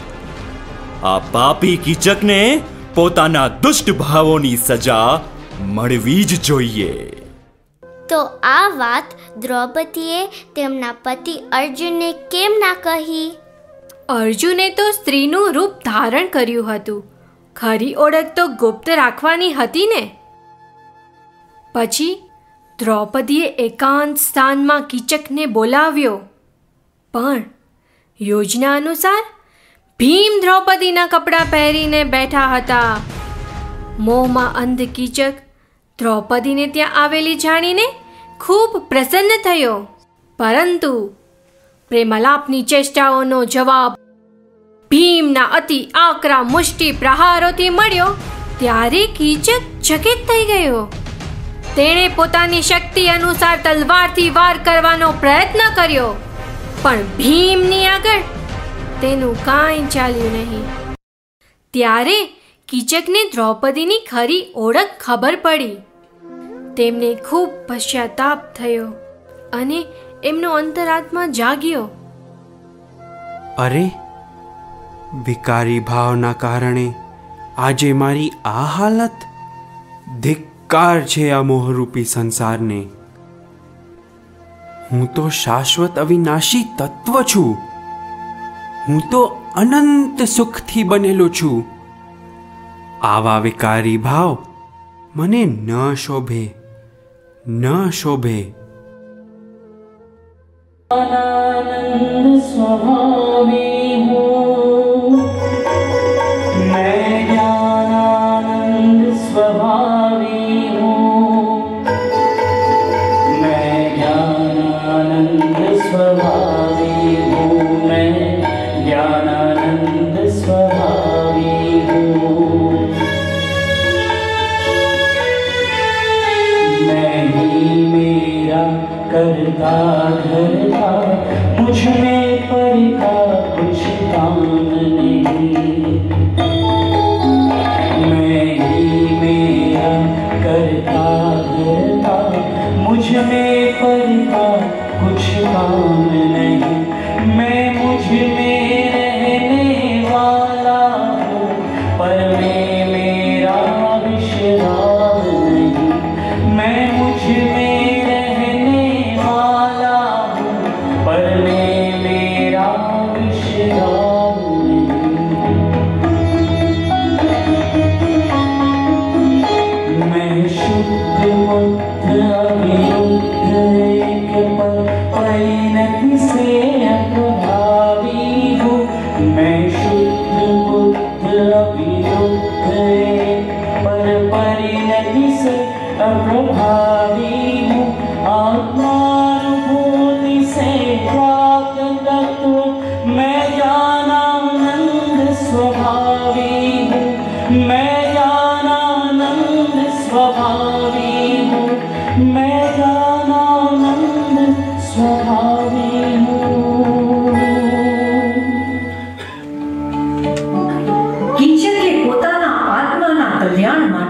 આ પાપી કીચકને પોતાના દુષ્ટ ભાવોની સજા મળવી જ જોઈએ. તો આ વાત દ્રૌપદીએ તેમના પતિ અર્જુનને કેમ ના કહી? અર્જુને તો સ્ત્રીનું રૂપ ધારણ કર્યું હતું. ખરી ઓળખ તો ગુપ્ત રાખવાની હતી ને. પછી દ્રૌપદીએ એકાંત સ્થાનમાં કીચકને બોલાવ્યો. પણ યોજના અનુસાર ભીમ દ્રૌપદીના કપડાં પહેરીને બેઠા હતા. મોહમાં અંધ કીચક દ્રૌપદીને ત્યાં આવેલી જાણીને ખૂબ પ્રસન્ન થયો. પરંતુ પ્રેમાલાપની ચેષ્ટાઓનો જવાબ ભીમના અતિ આકરા મુષ્ટિ પ્રહારોથી મળ્યો ત્યારે કીચક ચકિત થઈ ગયો. તેણે પોતાની શક્તિ અનુસાર તલવારથી વાર કરવાનો પ્રયત્ન કર્યો, પણ ભીમની આગળ તેનું કાંઈ ચાલ્યું નહીં. ત્યારે કીચકને દ્રૌપદીની ખરી ઓળખ ખબર પડી. તેમને ખૂબ પશ્ચાતાપ થયો અને એમનો અંતરાત્મા જાગ્યો. અરે, વિકારી ભાવના કારણે આજે મારી આ હાલત. ધિક્કાર છે આ મોહરૂપી સંસારને. હું તો શાશ્વત અવિનાશી તત્વ છું. હું તો અનંત સુખથી બનેલો છું. આવા વિકારી ભાવ મને ન શોભે, ન શોભે. आनंद स्वभावी हूँ मैं, ज्ञानानंद स्वभावी हूँ मैं, ज्ञानानंद स्वभावी हूँ मैं, ज्ञानानंद स्वभावी हूँ मैं ही मेरा करता धरता मुझ में पर का कुछ काम नहीं. मैं ही मेरा करता धरता मुझ में पर का कुछ काम नहीं. मैं मुझ में रहने वाला हूँ पर मैं मेरा विश्राम नहीं. मैं मुझ में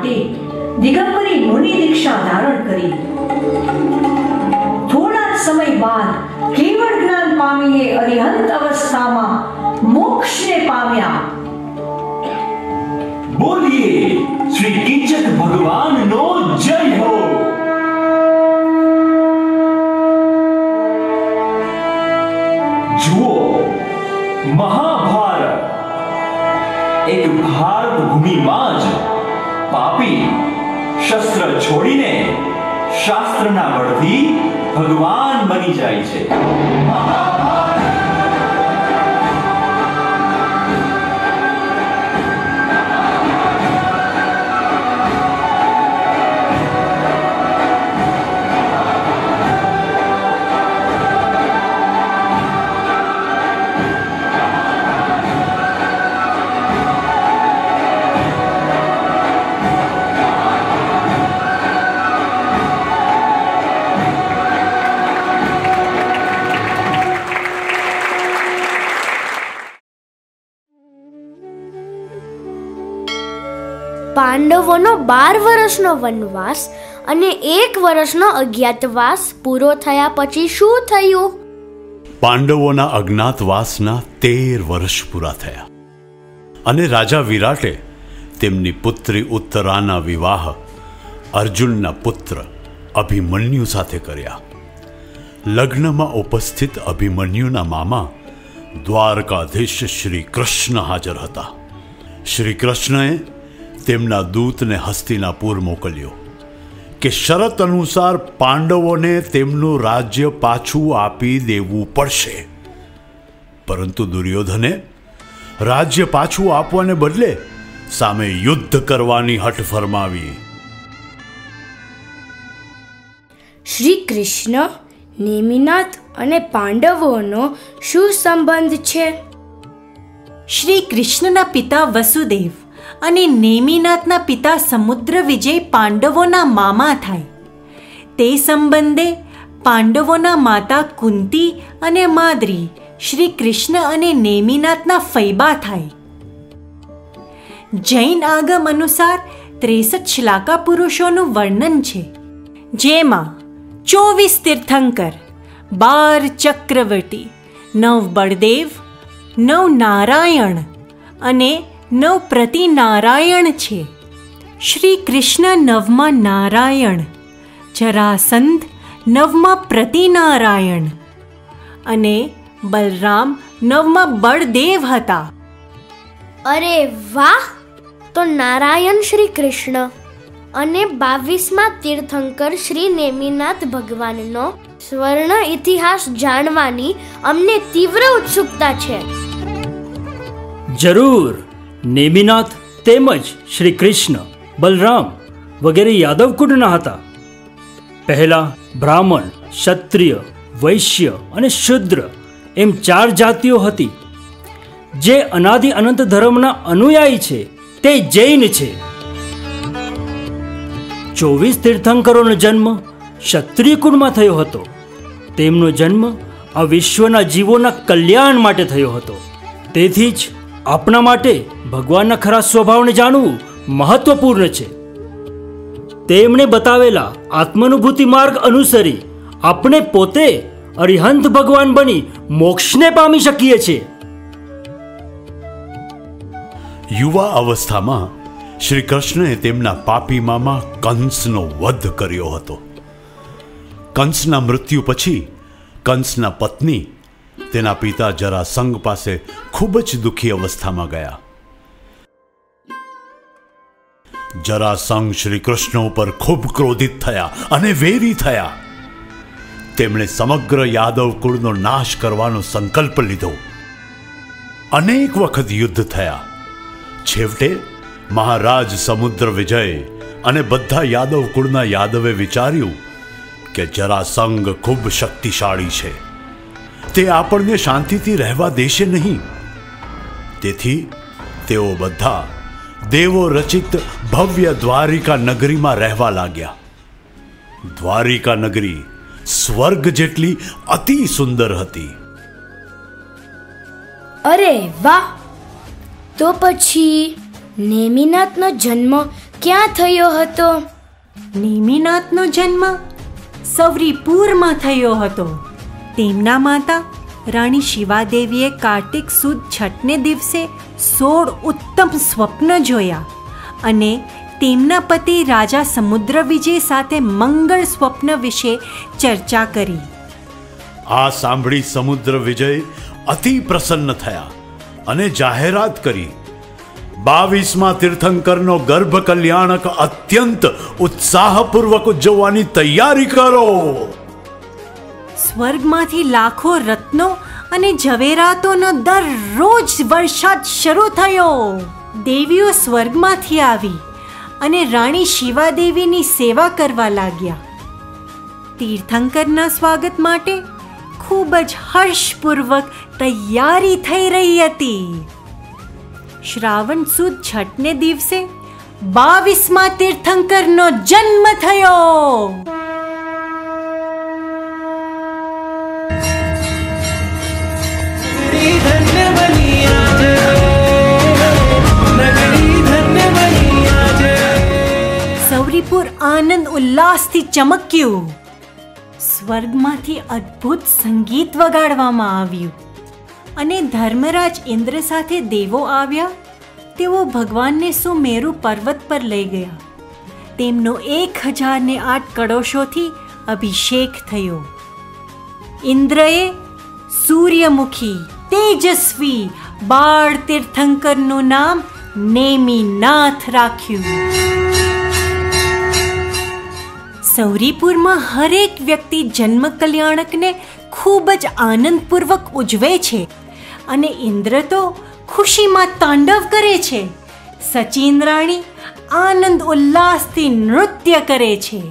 માટે દિગંબરી મુનિ દીક્ષા ધારણ કરી. થોડા સમય બાદ કેવળ જ્ઞાન પામીને અરિહંત અવસ્થામાં મોક્ષને પામ્યા. બોલીએ શ્રી કિંચક ભગવાનનો જય હો. જુઓ, મહાભારત એક ભારત ભૂમિમાં જ પાપી શસ્ત્ર છોડીને શાસ્ત્રના બળથી ભગવાન બની જાય છે. પાંડવોનો 12 વર્ષનો વનવાસ અને 1 વર્ષનો અજ્ઞાતવાસ પૂરો થયા પછી શું થયું? પાંડવોના અજ્ઞાતવાસના 13 વર્ષ પૂરા થયા અને રાજા વિરાટે તેમની પુત્રી ઉત્તરાના વિવાહ અર્જુનના પુત્ર અભિમન્યુ સાથે કર્યા. લગ્નમાં ઉપસ્થિત અભિમન્યુના મામા દ્વારકાધીશ શ્રી કૃષ્ણ હાજર હતા. શ્રી કૃષ્ણએ તેમના દૂતને હસ્તિનાપુર મોકલ્યો કે શરત અનુસાર પાંડવોને તેમનું રાજ્ય પાછું આપી દેવું પડશે. પરંતુ દુર્યોધને રાજ્ય પાછું આપવાને બદલે સામે યુદ્ધ કરવાની હઠ ફરમાવી. શ્રી કૃષ્ણ, નેમિનાથ અને પાંડવોનો શું સંબંધ છે? શ્રી કૃષ્ણના પિતા વસુદેવ અને નેમિનાથના પિતા સમુદ્ર વિજય પાંડવોના મામા થાય. તે સંબંધે પાંડવોના માતા કુંતી અને માદ્રી શ્રી કૃષ્ણ અને નેમિનાથના ફૈબા થાય. જૈન આગમ અનુસાર 63 શ્લાકા પુરુષોનું વર્ણન છે, જેમાં 24 તીર્થંકર, 12 ચક્રવર્તી, 9 બળદેવ, 9 નારાયણ અને 9 પ્રતિનારાયણ છે. શ્રી કૃષ્ણ 9મા નારાયણ, જરાસંધ 9મા પ્રતિનારાયણ અને બલરામ 9મા બળદેવ હતા. અરે વાહ! તો નારાયણ શ્રી કૃષ્ણ અને 22મા તીર્થંકર શ્રી નેમિનાથ ભગવાનનો સ્વર્ણ ઇતિહાસ જાણવાની અમને તીવ્ર ઉત્સુકતા છે. જરૂર. નેમિનાથ તેમજ શ્રી કૃષ્ણ, બલરામ વગેરે યાદવ કુળના હતા. પહેલા બ્રાહ્મણ, ક્ષત્રિય, વૈશ્ય અને શુદ્ર એમ 4 જાતિઓ હતી. જે અનાદિ અનંત ધર્મના અનુયાયી છે તે જૈન છે. 24 તીર્થંકરોનો જન્મ ક્ષત્રિય કુળમાં થયો હતો. તેમનો જન્મ આ વિશ્વના જીવોના કલ્યાણ માટે થયો હતો. તેથી જ આપણા માટે ભગવાનના ખરા સ્વભાવને જાણવું મહત્વપૂર્ણ છે. તેમણે બતાવેલા આત્માનુભૂતિ માર્ગ અનુસરી આપણે પોતે અરિહંત ભગવાન બની મોક્ષને પામી શકીએ છીએ. યુવા અવસ્થામાં શ્રી કૃષ્ણએ તેમના પાપી મામા કંસનો વધ કર્યો હતો. કંસના મૃત્યુ પછી કંસના પત્ની તેના પિતા જરાસંઘ પાસે ખૂબ જ દુઃખી અવસ્થામાં ગયા. જરાસંઘ શ્રી કૃષ્ણ ઉપર ખૂબ ક્રોધિત થયા અને વેરી થયા. તેમણે સમગ્ર યાદવ કુળનો નાશ કરવાનો સંકલ્પ લીધો. અનેક વખત યુદ્ધ થયા. છેવટે મહારાજ સમુદ્ર વિજય અને બધા યાદવ કુળના યાદવે વિચાર્યું કે જરાસંઘ ખૂબ શક્તિશાળી છે, તે આપણને શાંતિથી રહેવા દેશે નહીં. તેથી તેઓ બધા દેવો રચિત ભવ્ય દ્વારિકા નગરીમાં રહેવા લાગ્યા. દ્વારિકા નગરી સ્વર્ગ જેટલી અતિ સુંદર હતી. અરે વાહ! તો પછી નેમિનાથનો જન્મ ક્યાં થયો હતો? નેમિનાથનો જન્મ સૌરીપુરમાં થયો હતો. તેમના માતા રાણી શિવાદેવીએ કાર્તિક સુદ છઠને દિવસે 16 ઉત્તમ સ્વપ્ન જોયા અને તેમના પતિ રાજા સમુદ્ર વિજય સાથે મંગળ સ્વપ્ન વિશે ચર્ચા કરી. આ સાંભળી સમુદ્ર વિજય અતિ પ્રસન્ન થયા અને જાહેરાત કરી, 22મા તીર્થંકરનો ગર્ભ કલ્યાણક અત્યંત ઉત્સાહપૂર્વક ઉજવવાની તૈયારી કરો. સ્વર્ગમાંથી લાખો રત્નો અને ઝવેરાતોનો દરરોજ વરસાદ શરૂ થયો. દેવીઓ સ્વર્ગમાંથી આવી અને રાણી શિવાદેવીની સેવા કરવા લાગ્યા. તીર્થંકરના સ્વાગત માટે ખૂબ જ હર્ષપૂર્વક તૈયારી થઈ રહી હતી. શ્રાવણ સુદ છઠને દિવસે 22મા તીર્થંકરનો જન્મ થયો. સૌરીપુર આનંદ ઉલ્લાસથી ચમક્યું. સ્વર્ગમાંથી અદ્ભુત સંગીત વગાડવામાં આવ્યું અને ધર્મરાજ ઇન્દ્ર સાથે દેવો આવ્યા. તેઓ ભગવાનને સુમેરુ પર્વત પર લઈ ગયા. તેમનો 1008 કળશોથી અભિષેક થયો. ઇન્દ્રએ સૂર્યમુખી તેજસ્વી બાળ તીર્થંકરનું નામ નેમિનાથ રાખ્યું. સૌરીપુરમાં હરેક વ્યક્તિ જન્મ કલ્યાણકને ખૂબ જ આનંદપૂર્વક ઉજવે છે અને ઇન્દ્ર તો ખુશીમાં તાંડવ કરે છે. સચિન રાણી આનંદ ઉલ્લાસથી નૃત્ય કરે છે.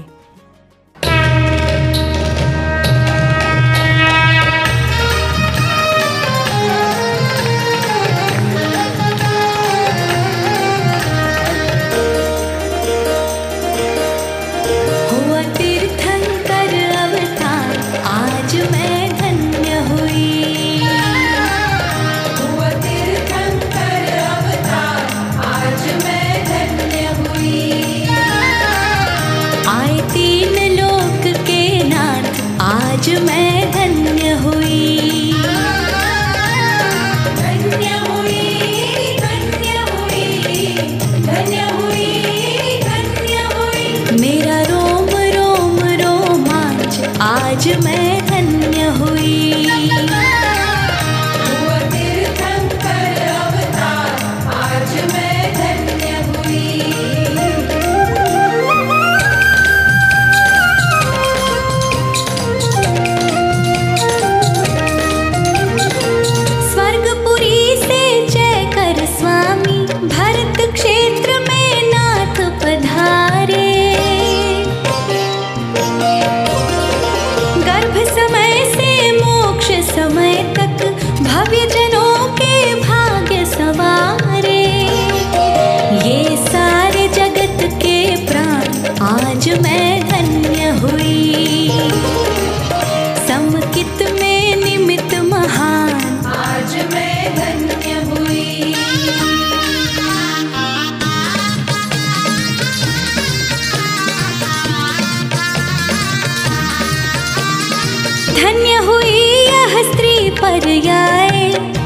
धन्य हुई यह स्त्री पर्याय,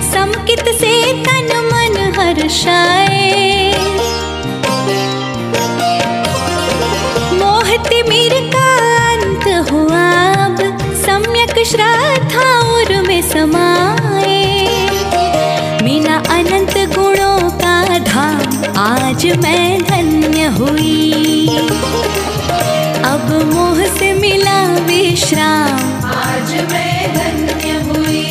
समकित से तन मन हर्षाए। मोह तिमिर का अंत हुआ अब, सम्यक श्रद्धा और में समाए। मीना अनंत गुणों का धाम, आज मैं धन्य हुई। अब मोह से मिला विश्राम, आज मैं धन्य हुई।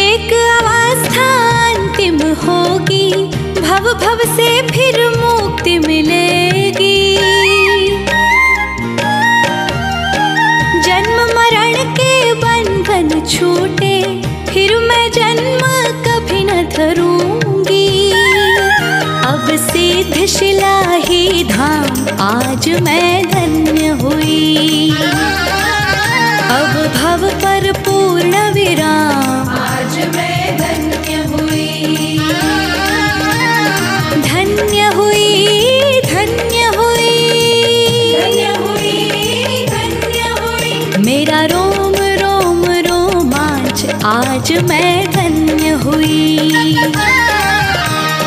एक अवस्था अंतिम होगी, भव भव से फिर मुक्ति मिलेगी। जन्म मरण के बंधन छूटे, फिर मैं जन्म कभी न धरूंगी। अब सिद्ध शिला ही धाम, आज मैं धन्य हुई। अब भाव पर पूर्ण विराम। आज मैं धन्य हुई, धन्य हुई, धन्य हुई, धन्य हुई, धन्य हुई। मेरा रोम रोम रोमांच, आज मैं धन्य हुई।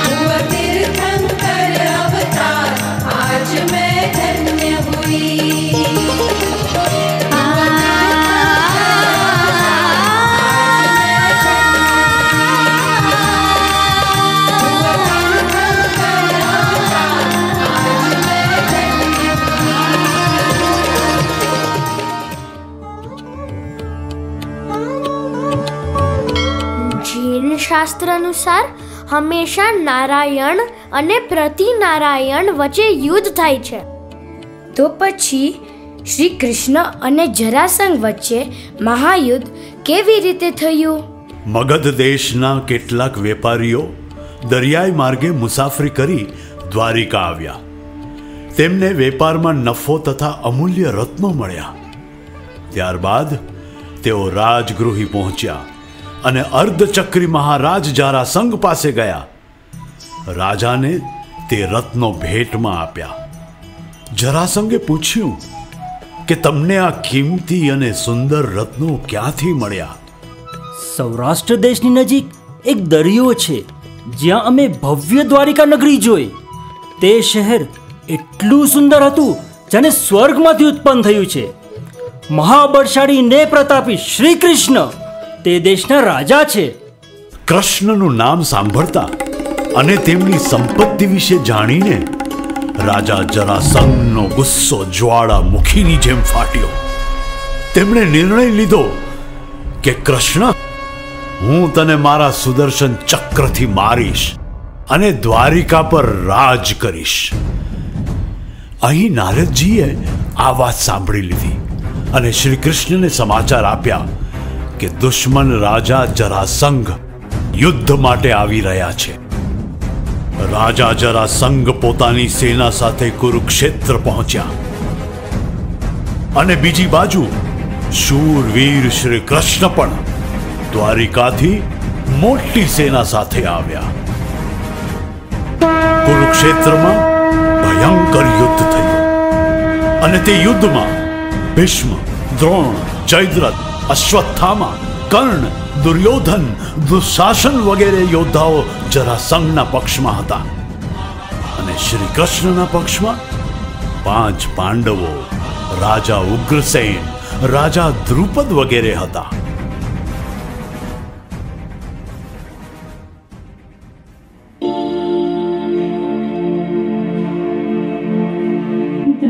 हुआ तीर्थंकर अवतार, आज मैं धन्य हुई। જૈન શાસ્ત્ર અનુસાર હંમેશા નારાયણ અને પ્રતિનારાયણ વચ્ચે યુદ્ધ થાય છે. તો પછી શ્રી કૃષ્ણ અને જરાસંઘ વચ્ચે મહાયુદ્ધ કેવી રીતે થયું? મગધ દેશના કેટલાક વેપારીઓ દરિયાઈ માર્ગે મુસાફરી કરી દ્વારિકા આવ્યા. તેમને વેપારમાં નફો તથા અમૂલ્ય રત્નો મળ્યા. ત્યારબાદ તેઓ રાજગૃહી પહોંચ્યા અને અર્ધચક્રી મહારાજ જરાસંઘ પાસે ગયા. રાજાને તે રત્નો ભેટમાં આપ્યા. જરાસંઘે પૂછ્યું કે તમને આ કિંમતી અને સુંદર રત્નો ક્યાંથી મળ્યા? સૌરાષ્ટ્ર દેશની નજીક એક દરિયો છે જ્યાં અમે ભવ્ય દ્વારિકા નગરી જોઈ. તે શહેર એટલું સુંદર હતું જાણે સ્વર્ગમાંથી ઉત્પન્ન થયું છે. મહાબળશાળી ને પ્રતાપી શ્રી કૃષ્ણ તે દેશના રાજા છે. કૃષ્ણનું નામ સાંભળતા અને તેમની સંપત્તિ વિશે જાણીને રાજા જરાસંઘનો ગુસ્સો જ્વાળામુખીની જેમ ફાટ્યો. તેમણે નિર્ણય લીધો કે કૃષ્ણ, હું તને મારા સુદર્શન ચક્રથી મારીશ અને દ્વારિકા પર રાજ કરીશ. અહીં નારદજીએ આ વાત સાંભળી લીધી અને શ્રી કૃષ્ણને સમાચાર આપ્યા કે દુશ્મન રાજા જરાસંઘ યુદ્ધ માટે આવી રહ્યા છે. રાજા જરાસંઘ પોતાની સેના સાથે કુરુક્ષેત્ર પહોંચ્યા અને બીજી બાજુ શૂરવીર શ્રી કૃષ્ણ પણ દ્વારિકાથી મોટી સેના સાથે આવ્યા. કુરુક્ષેત્રમાં ભયંકર યુદ્ધ થયું અને તે યુદ્ધમાં ભીષ્મ, દ્રોણ, જયદ્રથ, અશ્વત્થામા, કર્ણ, દુર્યોધન, દુશાસન વગેરે યોદ્ધાઓ જરાસંઘના પક્ષમાં હતા અને શ્રી કૃષ્ણના પક્ષમાં 5 પાંડવો, રાજા ઉગ્રસેન, રાજા દ્રુપદ વગેરે હતા.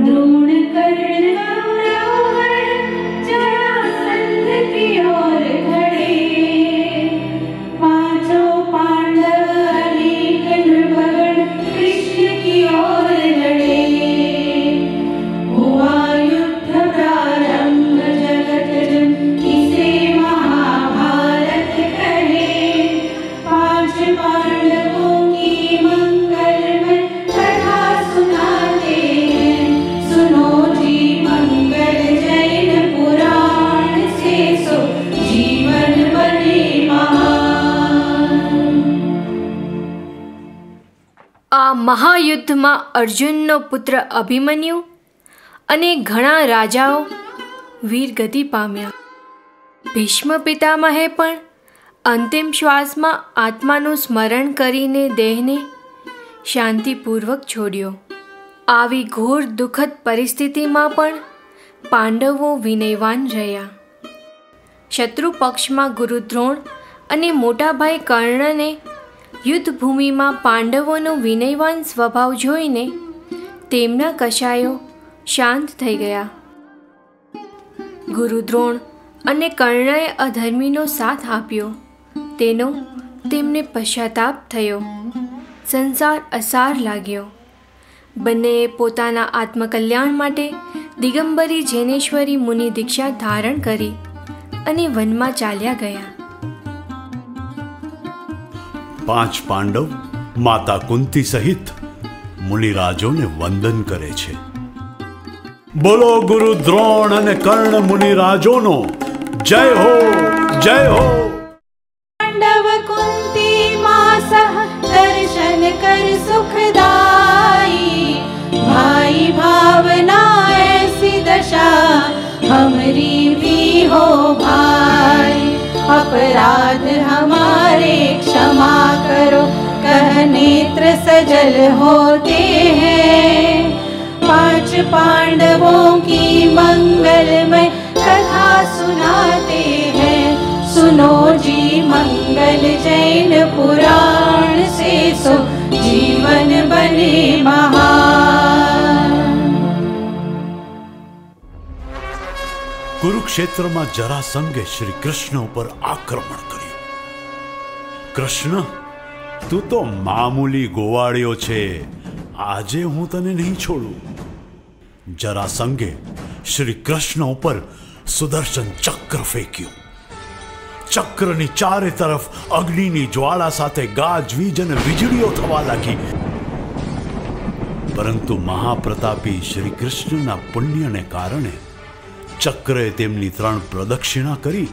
द्रोण कर्ण रावण जरासंध की ओर खड़े, पांचों पांडव अनेक नृपगण कृष्ण की ओर लड़े. हुआ युद्ध प्रारंभ जगत जन इसे महाभारत कहे. 5 पांडवों की मंगलमय कथा सुनाते हैं. सुनो जी मंगल जैन पुराण से, सो जीवन बने महान. આ મહાયુદ્ધમાં અર્જુનનો પુત્ર અભિમન્યુ અને ઘણા રાજાઓ વીરગતિ પામ્યા. ભીષ્મ પિતામહે પણ અંતિમ શ્વાસમાં આત્માનું સ્મરણ કરીને દેહને શાંતિપૂર્વક છોડ્યો. આવી ઘોર દુઃખદ પરિસ્થિતિમાં પણ પાંડવો વિનયવાન રહ્યા. શત્રુ પક્ષમાં ગુરુ દ્રોણ અને મોટાભાઈ કર્ણને યુદ્ધભૂમિમાં પાંડવોનો વિનયવાન સ્વભાવ જોઈને તેમના કશાયો શાંત થઈ ગયા. ગુરુ દ્રોણ અને કર્ણએ અધર્મીનો સાથ આપ્યો તેનો તેમને પશ્ચાતાપ થયો. સંસાર અસાર લાગ્યો. બંનેએ પોતાના આત્મકલ્યાણ માટે દિગંબરી જૈનેશ્વરી મુનિ દીક્ષા ધારણ કરી અને વનમાં ચાલ્યા ગયા. 5 પાંડવ માતા કુંતી સહિત મુનિરાજોને વંદન કરે છે. બોલો ગુરુ દ્રોણ અને કર્ણ મુનિરાજોનો जय हो जय हो। पांडव कुंती मां सह दर्शन कर सुखदाई, भाई भावना ऐसी दशा हमरी भी हो भाई। अपराध हमारे क्षमा करो, कह नेत्र सजल होते हैं। 5 पांडवों की मंगलमय कथा सुनाते हैं, सुनो जी मंगल जैन पुराण से सो जीवन बने महान। કુરુક્ષેત્રમાં જરાસંઘે શ્રી કૃષ્ણ ઉપર આક્રમણ કર્યું. કૃષ્ણ, તું તો મામૂલી ગોવાળિયો છે, આજે હું તને નહીં છોડું. જરાસંઘે શ્રી કૃષ્ણ ઉપર સુદર્શન ચક્ર ફેંક્યું. ચક્રની ચારે તરફ અગ્નિની જ્વાળા સાથે ગાજવીજ અને વીજળીઓ થવા લાગી. પરંતુ મહાપ્રતાપી શ્રી કૃષ્ણના પુણ્યને કારણે ચક્રે તેમની 3 પ્રદક્ષિણા કરી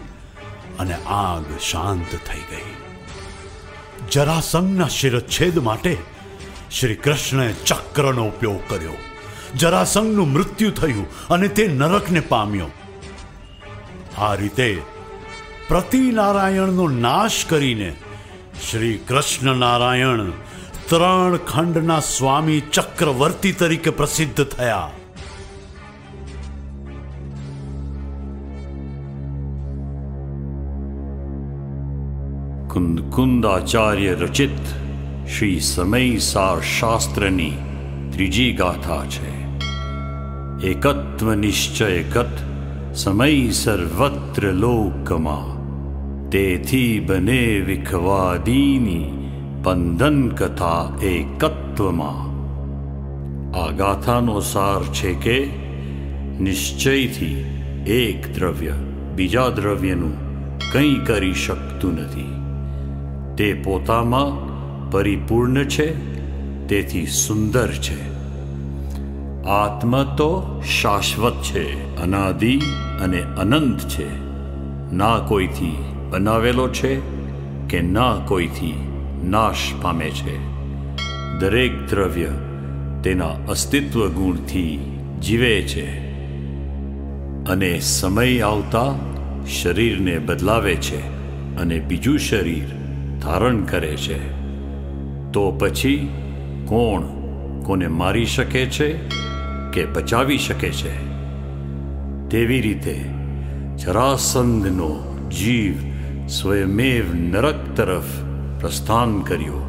અને આગ શાંત થઈ ગઈ. જરાસંઘના શિરચ્છેદ માટે શ્રી કૃષ્ણએ ચક્રનો ઉપયોગ કર્યો. જરાસંઘનું મૃત્યુ થયું અને તે નરકને પામ્યો. આ રીતે પ્રતિનારાયણનો નાશ કરીને શ્રી કૃષ્ણ નારાયણ 3 ખંડના સ્વામી ચક્રવર્તી તરીકે પ્રસિદ્ધ થયા. કુંદાચાર્ય રચિત શ્રી સમયસાર શાસ્ત્રની 3જી ગાથા છે. એકત્વ નિશ્ચય ગત સમય સર્વત્ર લોકમાં, તેથી બને વિખવાદીની બંધન કથા એકત્વમાં. આ ગાથાનો સાર છે કે નિશ્ચયથી એક દ્રવ્ય બીજા દ્રવ્યનું કંઈ કરી શકતું નથી. તે પોતામાં પરિપૂર્ણ છે, તેથી સુંદર છે. આત્મા તો શાશ્વત છે, અનાદિ અને અનંત છે. ના કોઈથી બનાવેલો છે કે ના કોઈથી નાશ પામે છે. દરેક દ્રવ્ય તેના અસ્તિત્વ ગુણથી જીવે છે અને સમય આવતા શરીરને બદલાવે છે અને બીજું શરીર ધારણ કરે છે. તો પછી કોણ કોને મારી શકે છે કે બચાવી શકે છે? તેવી રીતે જરાસંઘનો જીવ સ્વયમેવ નરક તરફ પ્રસ્થાન કર્યું,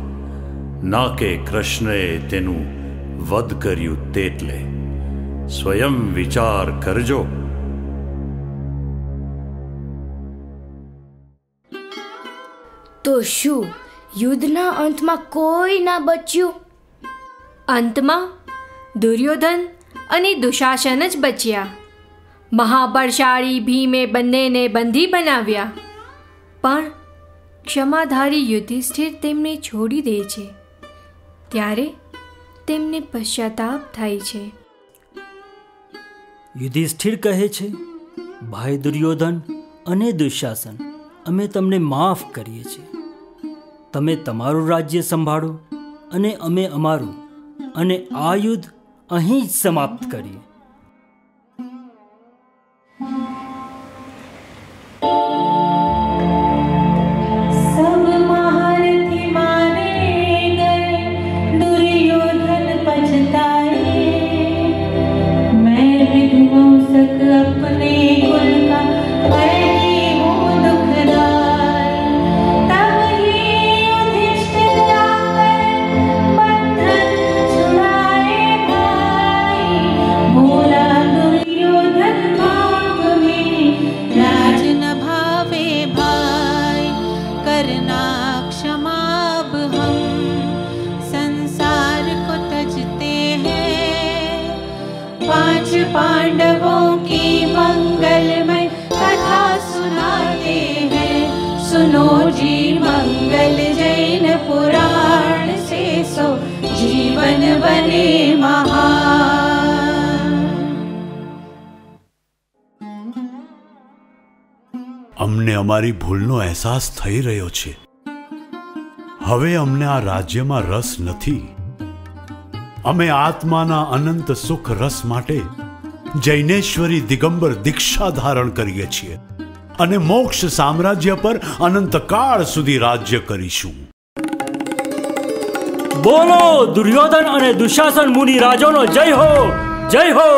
ના કે કૃષ્ણએ તેનું વધ કર્યું. તેટલે સ્વયં વિચાર કરજો. તો શું યુદ્ધના અંતમાં કોઈ ના બચ્યું? અંતમાં દુર્યોધન અને દુશાસન જ બચ્યા. મહાબળશાળી ભીમે બંનેને બંધી બનાવ્યા, પણ ક્ષમાધારી યુધિષ્ઠિર તેમને છોડી દે છે. ત્યારે તેમને પશ્ચાતાપ થાય છે. યુધિષ્ઠિર કહે છે, ભાઈ દુર્યોધન અને દુશાસન, અમે તમને માફ કરીએ છીએ. તમે તમારું રાજ્ય સંભાળો અને અમે અમારું, અને આ યુદ્ધ અહીં જ સમાપ્ત કરીએ. सब महारथी मारे गए, दुर्योधन पछताए। मैं विध्वंसक अपने कुल का बैठी हूँ दुखदाई। तब ही युधिष्ठिर आकर बंधन छुड़ाए भाई। बोला दुर्योधन पाप में राज न भावे भाई। करना क्षमा अब हम संसार को तजते हैं। 5 पांडवों की मंगलमय कथा सुनाते हैं। सुनो जी मंगल जैन पुराण से सो जीवन बने महान। અમને અમારી ભૂલનો અહેસાસ થઈ રહ્યો છે. હવે અમને આ રાજ્યમાં રસ નથી. અમે આત્માના અનંત સુખ રસ માટે જૈનેશ્વરી દિગંબર દીક્ષા ધારણ કરીએ છીએ અને મોક્ષ સામ્રાજ્ય પર અનંતકાળ સુધી રાજ્ય કરીશું. બોલો દુર્યોધન અને દુશાસન મુનિ રાજાનો જય હો, જય હો.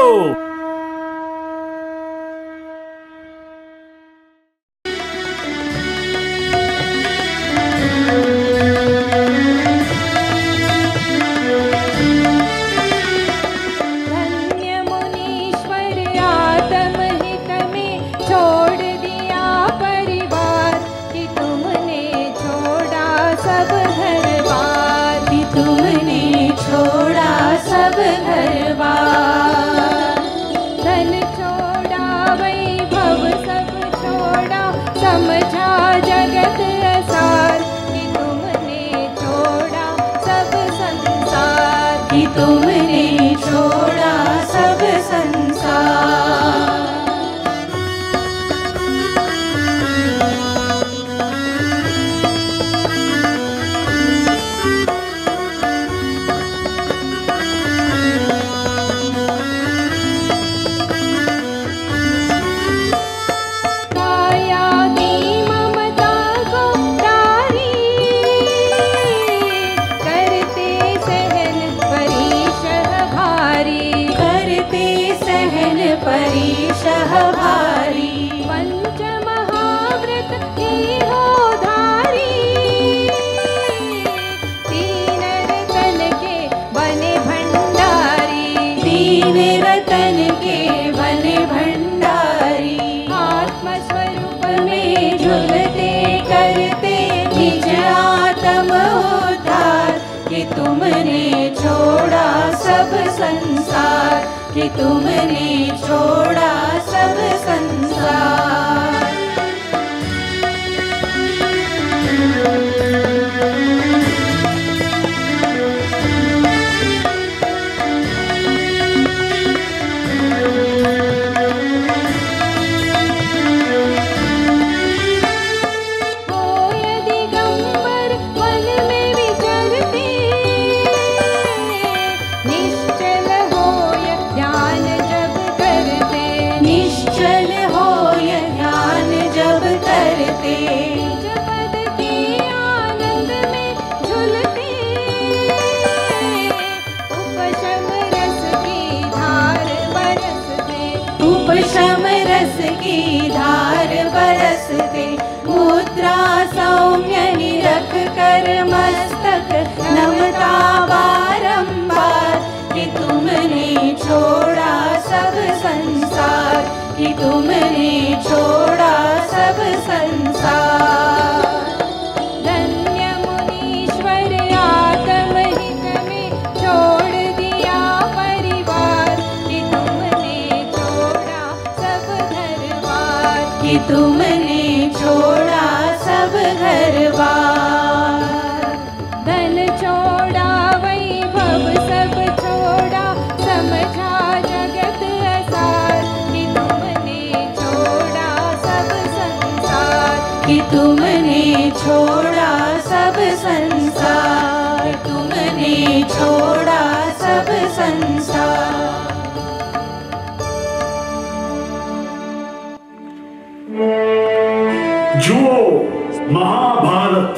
જુઓ, મહાભારત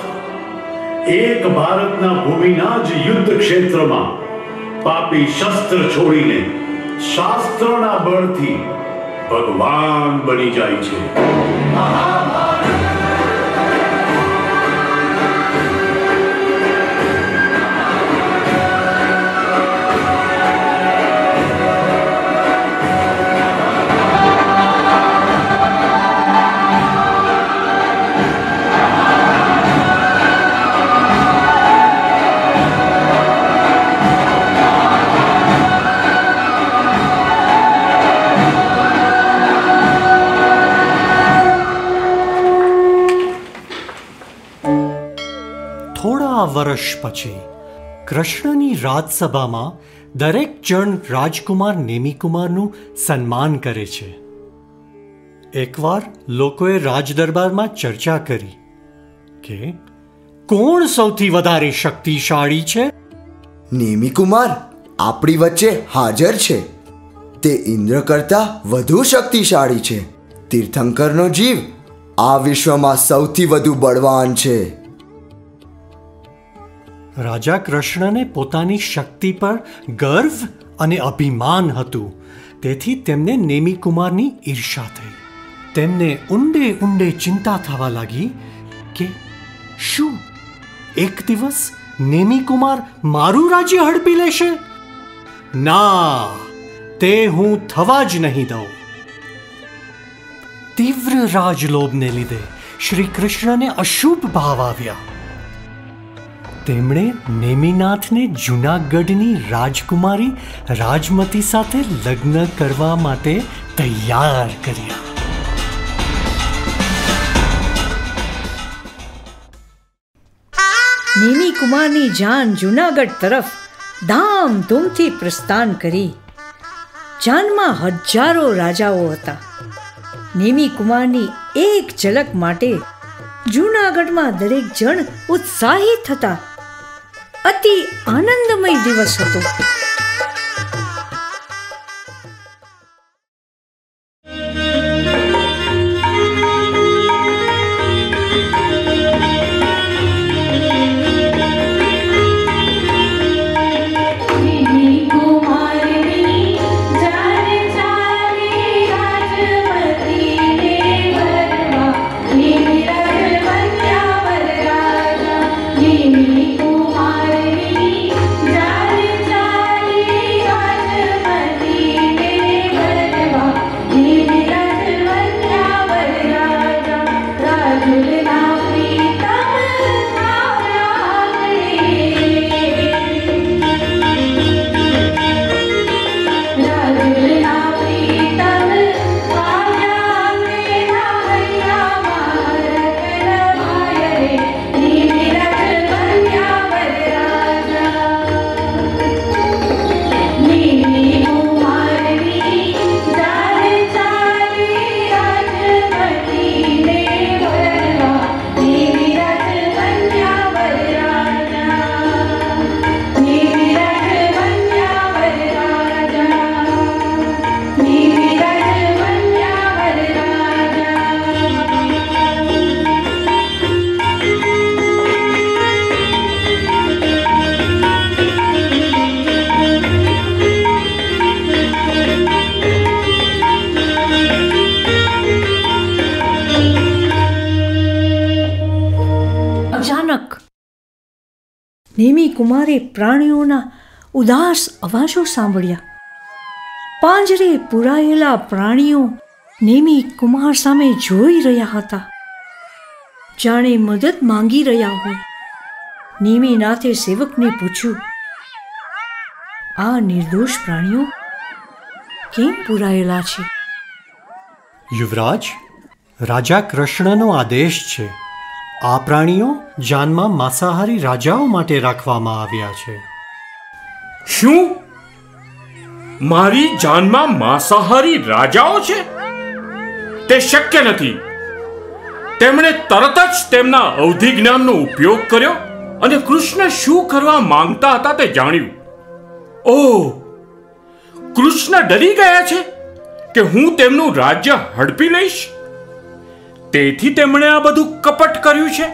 એક ભારતના ભૂમિના જ યુદ્ધ ક્ષેત્રમાં પાપી શસ્ત્ર છોડીને શાસ્ત્રોના બળથી ભગવાન બની જાય છે. વર્ષ પછી કૃષ્ણની રાજસભામાં દરેક જણ રાજકુમાર નેમિકુમારનું સન્માન કરે છે. એકવાર લોકોએ રાજદરબારમાં ચર્ચા કરી કે કોણ સૌથી વધારે શક્તિશાળી છે. નેમી કુમાર આપણી વચ્ચે હાજર છે. તે ઇન્દ્ર કરતા વધુ શક્તિશાળી છે. તીર્થંકરનો જીવ આ વિશ્વમાં સૌથી વધુ બળવાન છે. રાજા કૃષ્ણને પોતાની શક્તિ પર ગર્વ અને અભિમાન હતું. તેથી તેમને નેમી કુમારની ઈર્ષા થઈ. તેમને ઊંડે ઊંડે ચિંતા થવા લાગી કે શું એક દિવસ નેમી કુમાર મારું રાજ્ય હડપી લેશે? ના, તે હું થવા જ નહીં દઉં. તીવ્ર રાજલોભને લીધે શ્રી કૃષ્ણને અશુભ ભાવ આવ્યા. તેમણે નેમિનાથને જૂનાગઢની રાજકુમારી રાજમતી સાથે લગ્ન કરવા માટે તૈયાર કર્યા. નેમી કુમારની જાન જૂનાગઢ તરફ ધામધૂમથી પ્રસ્થાન કરી. જાનમાં હજારો રાજાઓ હતા. નેમી કુમારની એક ઝલક માટે જૂનાગઢમાં દરેક જણ ઉત્સાહિત હતા. અતિ આનંદમય દિવસ હતો. નેમી કુમારે પ્રાણીઓના ઉદાસ અવાજો સાંભળ્યા. પાંજરે પુરાયેલા પ્રાણીઓ નેમી કુમાર સામે જોઈ રહ્યા હતા, જાણે મદદ માંગી રહ્યા હોય. નેમિનાથે સેવકને પૂછ્યું, આ નિર્દોષ પ્રાણીઓ કેમ પુરાયેલા છે? યુવરાજ, રાજા કૃષ્ણનો આદેશ છે. આ પ્રાણીઓ જાનમાં માંસાહારી રાજાઓ માટે રાખવામાં આવ્યા છે. શું મારી જાનમાં માંસાહારી રાજાઓ છે? તે શક્ય નથી. તેમણે તરત જ તેમના અવધિ જ્ઞાનનો ઉપયોગ કર્યો અને કૃષ્ણ શું કરવા માંગતા હતા તે જાણ્યું. ઓહ, કૃષ્ણ ડરી ગયા છે કે હું તેમનું રાજ્ય હડપી લઈશ. તેથી તેમણે આ બધું કપટ કર્યું છે.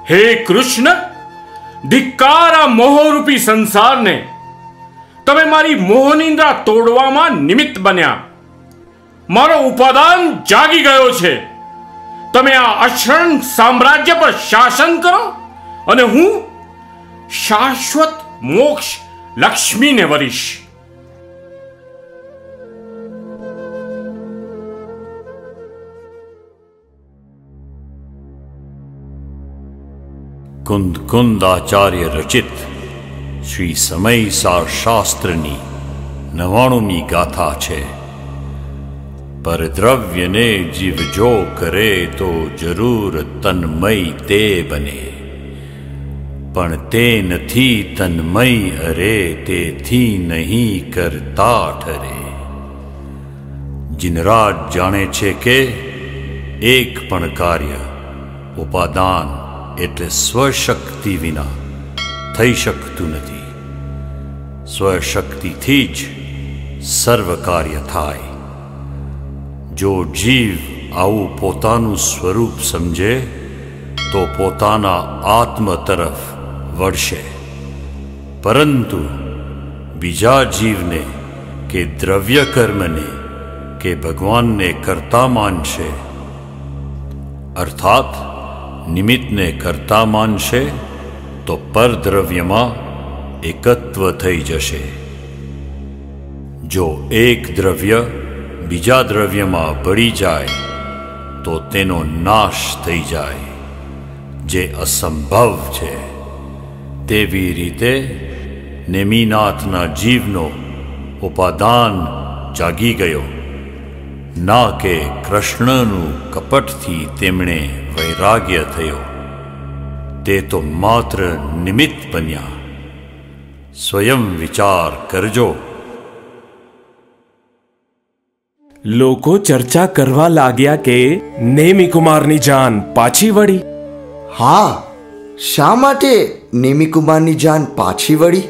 હે કૃષ્ણ, ધિક્કાર આ મોહરૂપી સંસારને. તમે મારી મોહનિંદ્રા તોડવામાં નિમિત્ત બન્યા. મારો ઉપાદાન જાગી ગયો છે. તમે આ અક્ષરણ સામ્રાજ્ય પર શાસન કરો અને હું શાશ્વત મોક્ષ લક્ષ્મીને વરીશ. કુંદ કુંદ આચાર્ય રચિત શ્રી સમયસાર શાસ્ત્રની 99મી ગાથા છે. પરદ્રવ્યને જીવ જો કરે તો જરૂર તન્મય તે બને, પણ તે નથી તન્મય અરે તેથી નહીં કરતા ઠરે. જીનરાજ જાણે છે કે એક પણ કાર્ય ઉપાદાન એટલે સ્વશક્તિ વિના થઈ શકતું નથી. સ્વશક્તિથી જ સર્વ કાર્ય થાય. જો જીવ આવું પોતાનું સ્વરૂપ સમજે તો પોતાના આત્મ તરફ વળશે. પરંતુ બીજા જીવને કે દ્રવ્ય કર્મને કે ભગવાનને કરતા માનશે, અર્થાત નિમિત્તને કરતા માનશે, તો પરદ્રવ્યમાં એકત્વ થઈ જશે. જો એક દ્રવ્ય બીજા દ્રવ્યમાં ભળી જાય તો તેનો નાશ થઈ જાય, જે અસંભવ છે. તેવી રીતે નેમિનાથના જીવનો ઉપાદાન જાગી ગયો. ના કે કૃષ્ણનું કપટથી તેમણે વૈરાગ્ય થયો. તે તો માત્ર નિમિત્ત બન્યા. સ્વયં વિચાર કરજો. લોકો ચર્ચા કરવા લાગ્યા કે નેમિકુમારની જાન પાછી વળી. હા, શા માટે નેમિકુમારની જાન પાછી વળી?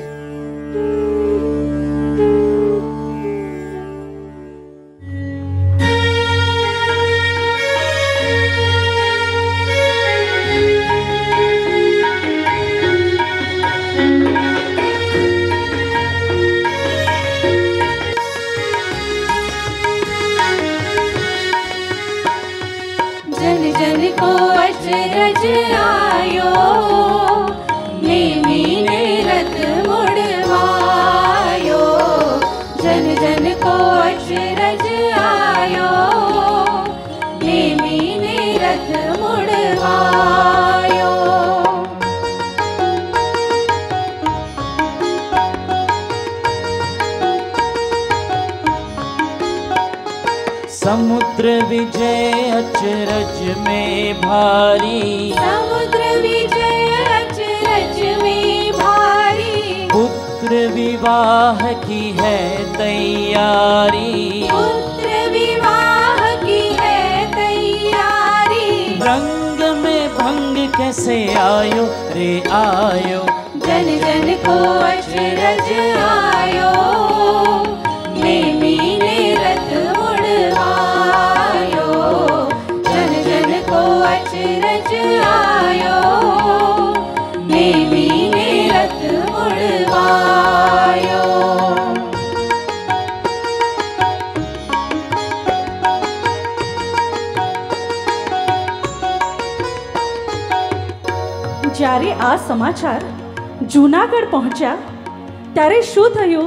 समुद्र विजय अचरज में भारी, समुद्र विजय अचरज में भारी, पुत्र विवाह की है तैयारी, पुत्र विवाह की है तैयारी। रंग में भंग कैसे आयो रे आयो, जन जन को अचरज आयो, नेमी ने रथ मुड़वायो, जन जन को अचरज आयो, नेमी ने रथ मुड़वायो। જ્યારે આ સમાચાર જૂનાગઢ પહોંચ્યા ત્યારે શું થયું?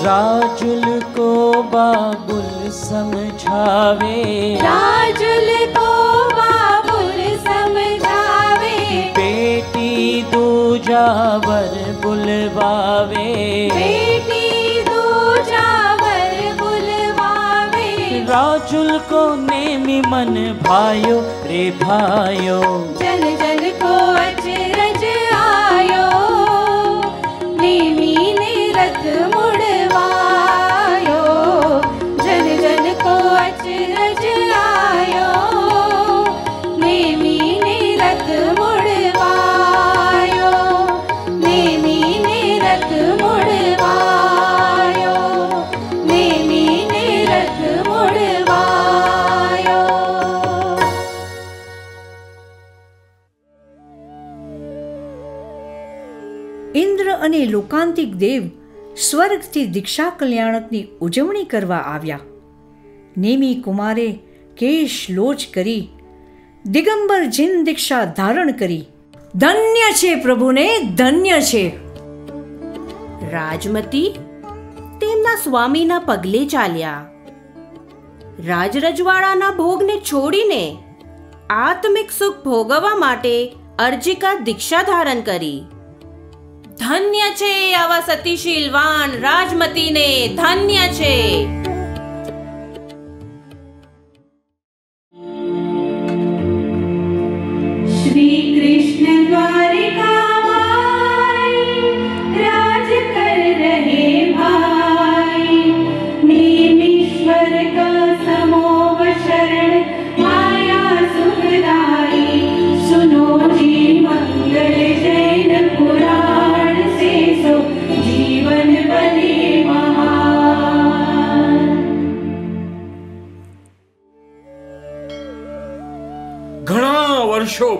राजुल को बाबुल समझावे, राजुल को बाबुल समझावे, बेटी दूजावर बुलवावे, बेटी दूजावर बुलवावे। राजुल को नेमी मन भायो रे भायो, जन जन को अचरज आयो, नेमी ने रथ मुड़वायो, जन जन को अचरज आयो, नेमी ने रथ मुड़वायो, नेमी ने रथ मुड़वायो, नेमी ने रथ मुड़वायो। ઇન્દ્ર અને લોકાંતિક દેવ સ્વર્ગથી દીક્ષા કલ્યાણકની ઉજવણી કરવા આવ્યા. નેમી કુમારે કેશ લોચ કરી દિગંબર જીન દીક્ષા ધારણ કરી. ધન્ય છે પ્રભુને, ધન્ય છે. રાજમતી તેમના સ્વામીના પગલે ચાલ્યા. રાજરાજવાડાના ભોગને છોડીને આત્મિક સુખ ભોગવવા માટે અર્જિકા દીક્ષા ધારણ કરી. ધન્ય છે આવા સતીશીલવાન રાજમતીને, ધન્ય છે.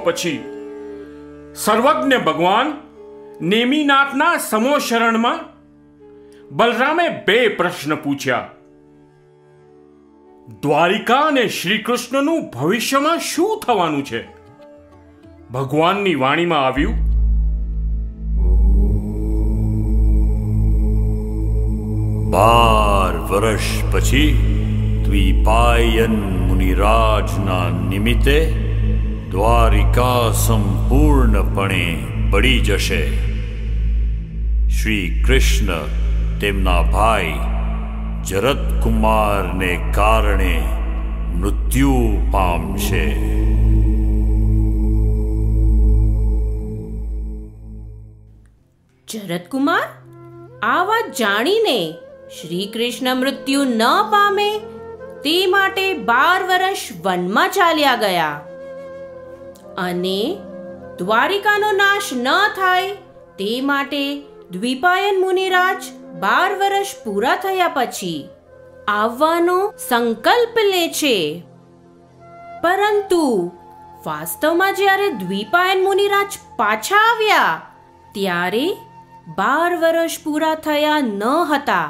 પછી સર્વજ્ઞ ભગવાન નેમિનાથના સમોશરણમાં બલરામે 2 પ્રશ્ન પૂછ્યા. દ્વારિકા અને શ્રી કૃષ્ણનું ભવિષ્યમાં શું થવાનું છે? ભગવાનની વાણીમાં આવ્યું, 12 વર્ષ પછી દ્વિપાયન મુનિરાજના નિમિત્તે દ્વારિકા સંપૂર્ણપણે પડી જશે. શ્રી કૃષ્ણ તેમના ભાઈ જરતકુમારને કારણે મૃત્યુ પામશે. જરતકુમાર, આ વાત જાણીને શ્રી કૃષ્ણ મૃત્યુ ન પામે તે માટે 12 વર્ષ વનમાં ચાલ્યા ગયા અને દ્વારિકાનો નાશ ન થાય તે માટે દ્વિપાયન મુનિરાજ 12 વર્ષ પૂરા થયા પછી આવવાનો સંકલ્પ લે છે. પરંતુ વાસ્તવમાં જ્યારે દ્વિપાયન મુનિરાજ પાછા આવ્યા ત્યારે 12 વર્ષ પૂરા થયા ન હતા.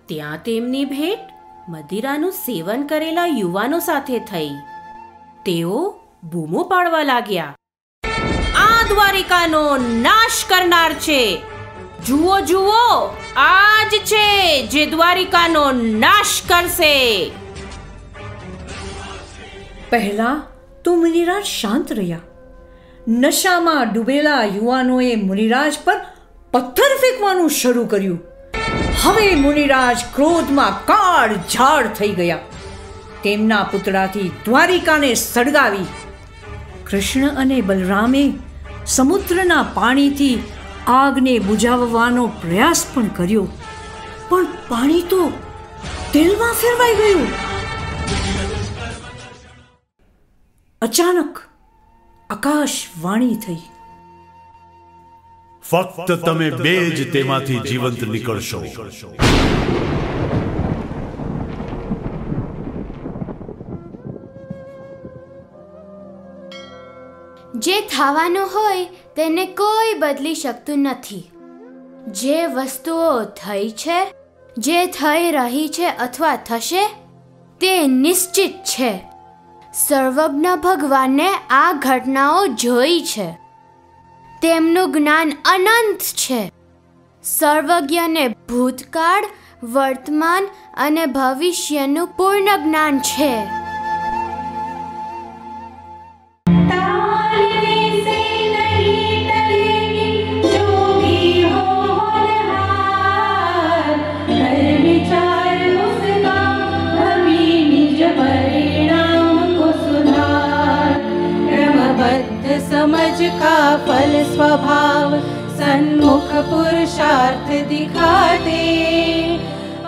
ત્યાં તેમની ભેટ મદિરાનું સેવન કરેલા યુવાનો સાથે થઈ. તેઓ બૂમો પાડવા લાગ્યા, આ દ્વારિકાનો નાશ કરનાર છે. જુઓ જુઓ, આ જ છે જે દ્વારિકાનો નાશ કરશે. પહેલા તો મુનિરાજ શાંત રહ્યા. નશામાં ડૂબેલા યુવાનોએ મુનિરાજ પર પથ્થર ફેંકવાનું શરૂ કર્યું. હવે મુનિરાજ ક્રોધમાં કાળઝાળ થઈ ગયા. તેમના પુતળાથી દ્વારિકાને સળગાવી. કૃષ્ણ અને બલરામે સમુદ્રના પાણીથી આગને બુઝાવવાનો પ્રયાસ પણ કર્યો, પણ પાણી તો તેલમાં ફેરવાઈ ગયું. અચાનક આકાશવાણી થઈ, ફક્ત તમે 2 જ તેમાંથી જીવંત નીકળશો. જે થવાનું હોય તેને કોઈ બદલી શકતું નથી. જે વસ્તુઓ થઈ છે, જે થઈ રહી છે અથવા થશે તે નિશ્ચિત છે. સર્વજ્ઞ ભગવાને આ ઘટનાઓ જોઈ છે. તેમનું જ્ઞાન અનંત છે. સર્વજ્ઞને ભૂતકાળ, વર્તમાન અને ભવિષ્યનું પૂર્ણ જ્ઞાન છે. समझ का फल स्वभाव सन्मुख पुरुषार्थ दिखाते.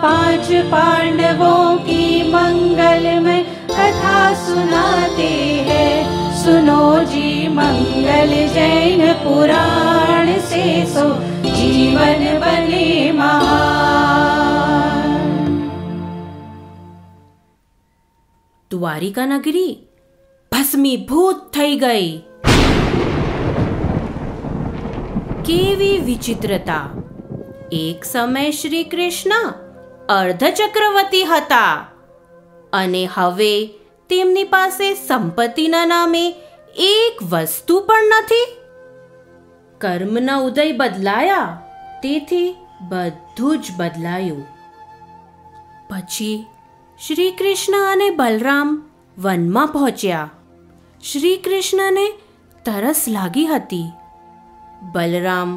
5 पांडवों की मंगलमय कथा सुनाते हैं. सुनो जी मंगल जैन पुराण से सो जीवन बने महान. દ્વારિકા નગરી ભસ્મીભૂત થઈ ગઈ. કેવી વિચિત્રતા! એક સમય શ્રી કૃષ્ણ અર્ધચક્રવર્તી હતા અને હવે તેમની પાસે સંપત્તિના નામે એક વસ્તુ પણ નથી. કર્મના ઉદય બદલાયા, તેથી બધું જ બદલાયું. પછી શ્રી કૃષ્ણ અને બલરામ વનમાં પહોંચ્યા. શ્રી કૃષ્ણને તરસ લાગી હતી. બલરામ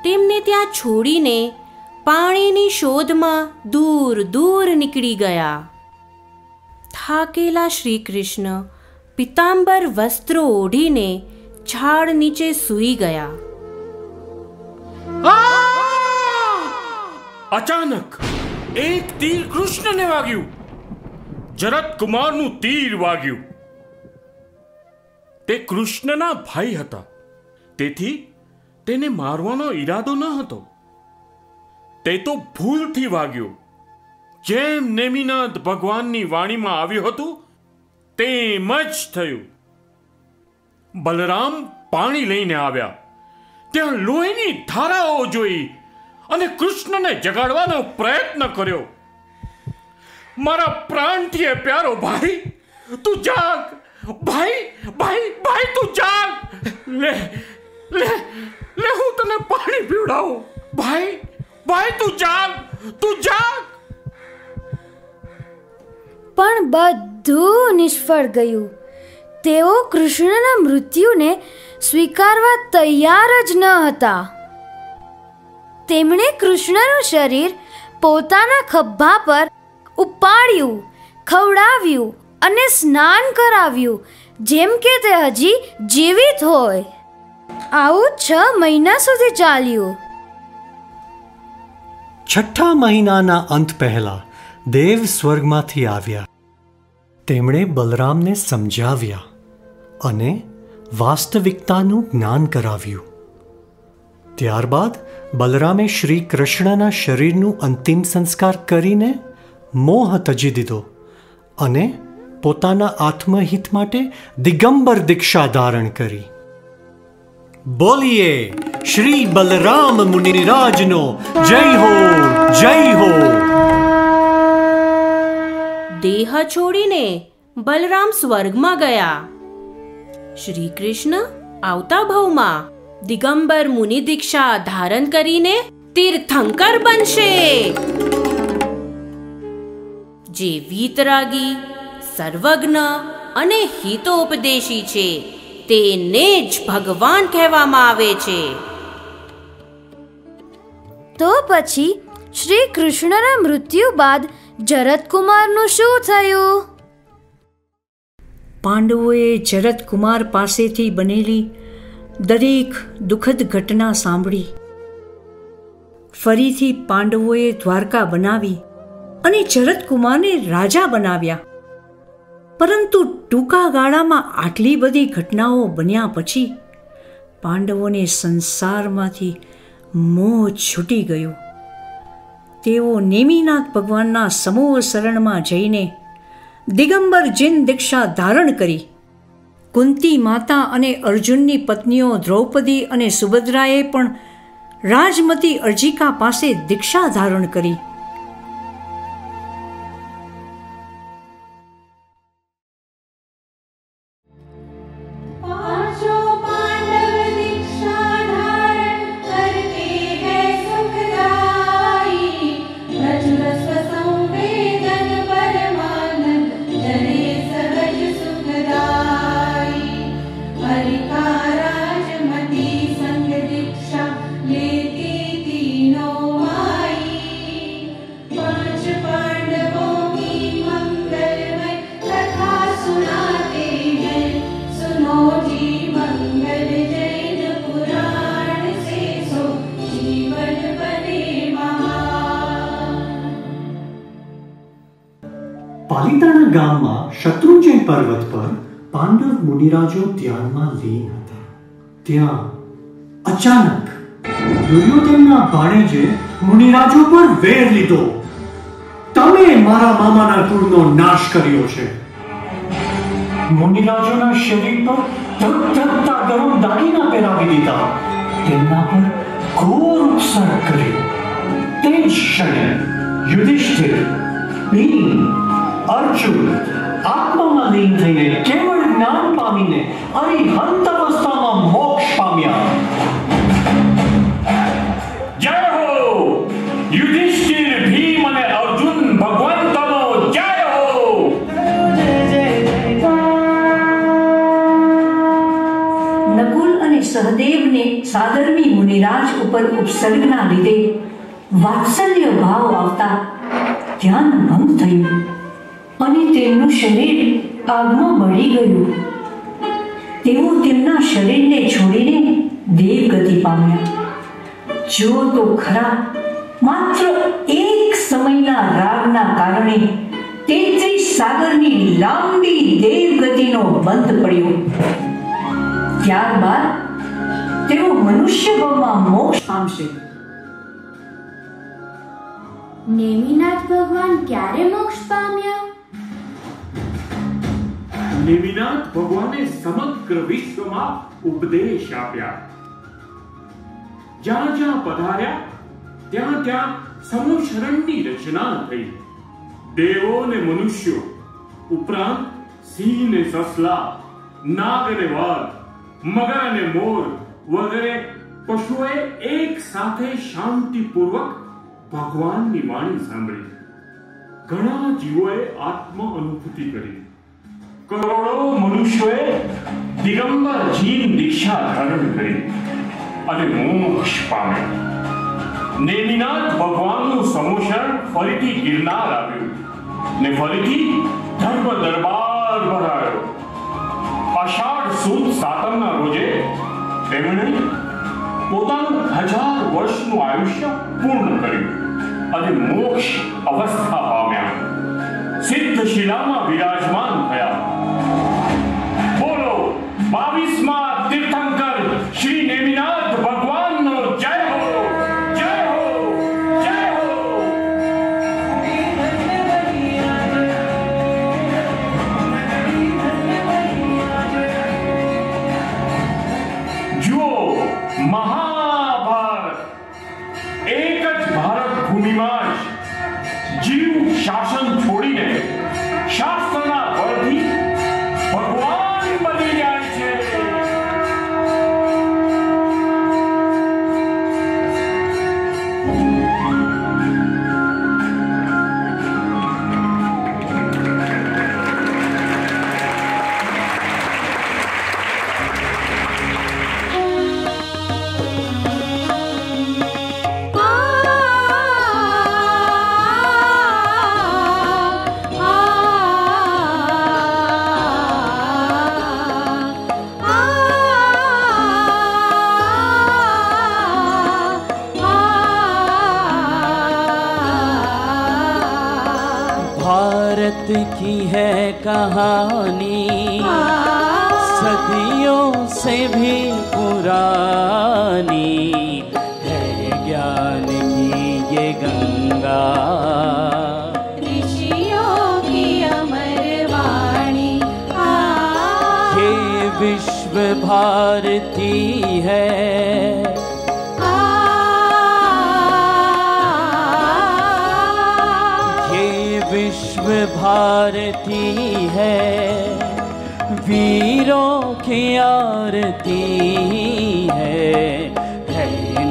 તેમને ત્યાં છોડીને પાણીની શોધમાં દૂર દૂર નીકળી ગયા. થાકેલા શ્રી કૃષ્ણ પિતાંબર વસ્ત્રો ઓઢીને ઝાડ નીચે સૂઈ ગયા. અચાનક એક તીર કૃષ્ણને વાગ્યું. જરતકુમારનું તીર વાગ્યું. તે કૃષ્ણના ભાઈ હતા, તેથી તેને મારવાનો ઈરાદો ન હતો. તે તો ભૂલથી વાગ્યો. જેમ નેમિનાથ ભગવાનની વાણીમાં આવ્યું હતું તેમ જ થયું. બલરામ પાણી લઈને આવ્યા. ત્યાં લોહીની ધારાઓ જોઈ અને કૃષ્ણને જગાડવાનો પ્રયત્ન કર્યો. મારા પ્રાણથી પ્યારો ભાઈ, તું જાગ. ભાઈ ભાઈ ભાઈ તું જાગ. લે લે લે હું તને પાણી પીવડાવું. ભાઈ ભાઈ તું જાગ, તું જાગ. પણ બધું નિષ્ફળ ગયું. તેઓ કૃષ્ણના મૃત્યુને સ્વીકારવા તૈયાર જ ન હતા. તેમણે કૃષ્ણનું શરીર પોતાના ખભા પર ઉપાડ્યું, ખવડાવ્યું અને સ્નાન કરાવ્યું, જેમ કે તે હજી જીવિત હોય. આવું 6 મહિના સુધી ચાલ્યું. 6ઠ્ઠા મહિનાના અંત પહેલા દેવ સ્વર્ગમાંથી આવ્યા. તેમણે બલરામને સમજાવ્યા અને વાસ્તવિકતાનું જ્ઞાન કરાવ્યું. ત્યારબાદ બલરામે શ્રી કૃષ્ણના શરીરનું અંતિમ સંસ્કાર કરીને મોહ તજી દીધો અને પોતાના આત્મહિત માટે દિગંબર દીક્ષા ધારણ કરી. બોલીએ શ્રી બલરામ મુનિરાજનો જય હો, જય હો. દેહ છોડીને બલરામ સ્વર્ગમાં ગયા. શ્રી કૃષ્ણ આવતા ભવમાં દિગંબર મુનિ દીક્ષા ધારણ કરીને તીર્થંકર બનશે. જે વીતરાગી, સર્વજ્ઞ અને હિતોપદેશી છે તેને જ ભગવાન કહેવામાં આવે છે. તો પછી શ્રી કૃષ્ણના મૃત્યુ બાદ જરતકુમારનું શું થયું? પાંડવોએ જરતકુમાર પાસેથી બનેલી દરેક દુઃખદ ઘટના સાંભળી. ફરીથી પાંડવોએ દ્વારકા બનાવી અને જરતકુમારને રાજા બનાવ્યા. પરંતુ ટૂંકા ગાળામાં આટલી બધી ઘટનાઓ બન્યા પછી પાંડવોને સંસારમાંથી મોહ છૂટી ગયો. તેઓ નેમિનાથ ભગવાનના સમૂહ શરણમાં જઈને દિગંબર જીન દીક્ષા ધારણ કરી. કુંતી માતા અને અર્જુનની પત્નીઓ દ્રૌપદી અને સુભદ્રાએ પણ રાજમતી અર્જિકા પાસે દીક્ષા ધારણ કરી. પાલિતાણા ગામમાં શત્રુંજય પર્વત પર પાંડવ મુનિરાજો ધ્યાનમાં લીન હતા. ત્યાં અચાનક દુર્યોધનના ભાણેજે મુનિરાજો પર વેર લીધો. તમે મારા મામાના કુળનો નાશ કર્યો છે. મુનિરાજોના શરીર પર ધગધગતા ગરમ દાગીના પહેરાવી દીધા. તેમના પર ઘોર ઉપસર્ગ કર્યો. તે જ ક્ષણે યુધિષ્ઠિર, ભીમ, અર્જુન આત્મામાં લીન થઈને કેવળ જ્ઞાન પામીને અરિહંત અવસ્થામાં મોક્ષ પામ્યા. જય હો યુધિષ્ઠિર, ભીમ અને અર્જુન ભગવંતનો જય હો. નકુલ અને સહદેવને સાદરમી મુનિરાજ ઉપર ઉપસર્ગના લીધે વાત્સલ્ય ભાવ આવતા ધ્યાન ભંગ થયું અને તેમનું શરીર આગમાં બળી ગયું. તેઓ તેમના શરીરને છોડીને દેવગતિ પામ્યા. જો તો ખરા, માત્ર એક સમયના રાગના કારણે 33 સાગરની લાંબી દેવગતિનો બંધ પડ્યો. ત્યારબાદ તેઓ મનુષ્ય ભાવમાં મોક્ષ પામશે. નેમિનાથ ભગવાન ક્યારે મોક્ષ પામ્યા? નેમિનાથ ભગવાને સમગ્ર વિશ્વમાં ઉપદેશ આપ્યા. જ્યાં જ્યાં પધાર્યા ત્યાં ત્યાં સમૂહ શરણની રચના થઈ. દેવો ને મનુષ્યો ઉપરાંત સિંહ ને સસલા, નાગ અને વાઘ, મગર અને મોર વગેરે પશુઓએ એક સાથે શાંતિપૂર્વક ભગવાનની વાણી સાંભળી. ઘણા જીવોએ આત્મ અનુભૂતિ કરી. કરોડો મનુષ્યોએ દિગંબર જીન દીક્ષા ધારણ કરી અને મોક્ષ પામ્યા. નેમિનાથ ભગવાનનું સમૂહશરણ ફરીથી ગિરનાર આવ્યું ને ફરીથી ધર્મ દરબાર ભરાયો. અષાઢ સુદ સાતમના રોજે તેમણે પોતાનું 1000 વર્ષનું આયુષ્ય પૂર્ણ કર્યું અને મોક્ષ અવસ્થા પામ્યા. સિદ્ધ શિલામાં વિરાજમાન થયા. બોલો 22મા તીર્થંકર શ્રી નેમિનાથ ભગવાનનો જય હો, જય હો, જય હો. જુઓ, મહાભારત એક જ ભારત ભૂમિમાં જ જીવ શાસન છોડીને શાસ્ત્રના બળથી ભગવાન બની જાય છે. भारत की है कहानी सदियों से भी पुरानी है. ज्ञान की ये गंगा ऋषियों की अमर वाणी. ये विश्व भारती है. विश्व भारती है. वीरों की आरती है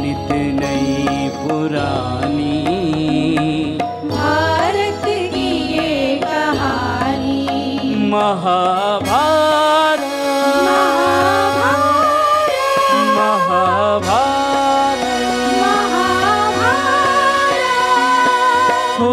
नित नई पुरानी. भारत की ये कहानी महाभारत, महाभारत, हो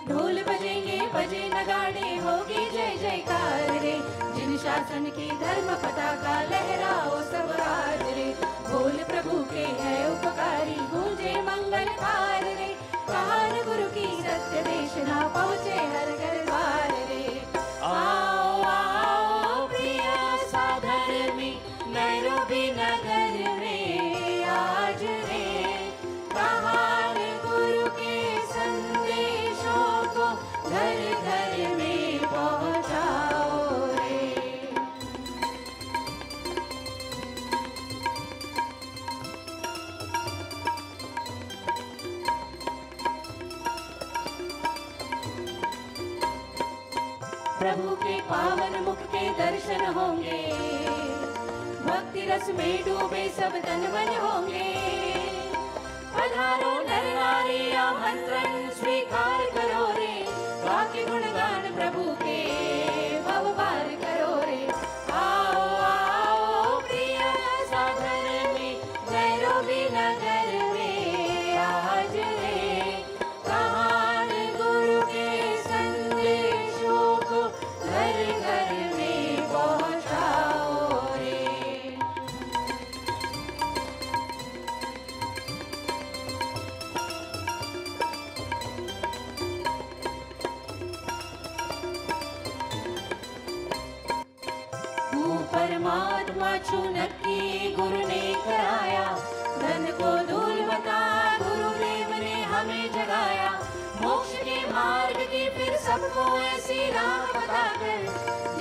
ढोल बजेंगे बजे नगाड़े होगी जय जयकार रे. जिन शासन की धर्म पताका लहराओ सब आज रे. बोल प्रभु के है उपकारी गूंजे मंगल कार रे. कहान गुरु की सत्य देशना पहुँचे हर घर द्वार रे. आओ आओ प्रिय साधर्मी नैरोबी नगर में आज रे. कहान गुरु के संदेशों को घर घर में पहुँचाओ रे. प्रभु के पावन मुख के दर्शन होंगे. भक्ति रस में डूबे सब तन मन होंगे. पधारो नर नारी आमंत्रण स्वीकार करो रे. गाके गुणगान प्रभु के भव पार करो रे. आओ आओ प्रिय साधर्मी नैरोबी नगर में आज रे. कहान गुरु के संदेशों को घर घर में पहुँचाओ रे. परमात्मा छू नक्की गुरु ने कराया, धन को धूल बता गुरुदेव ने हमें जगाया, मोक्ष के मार्ग की फिर सबको ऐसी राह बताकर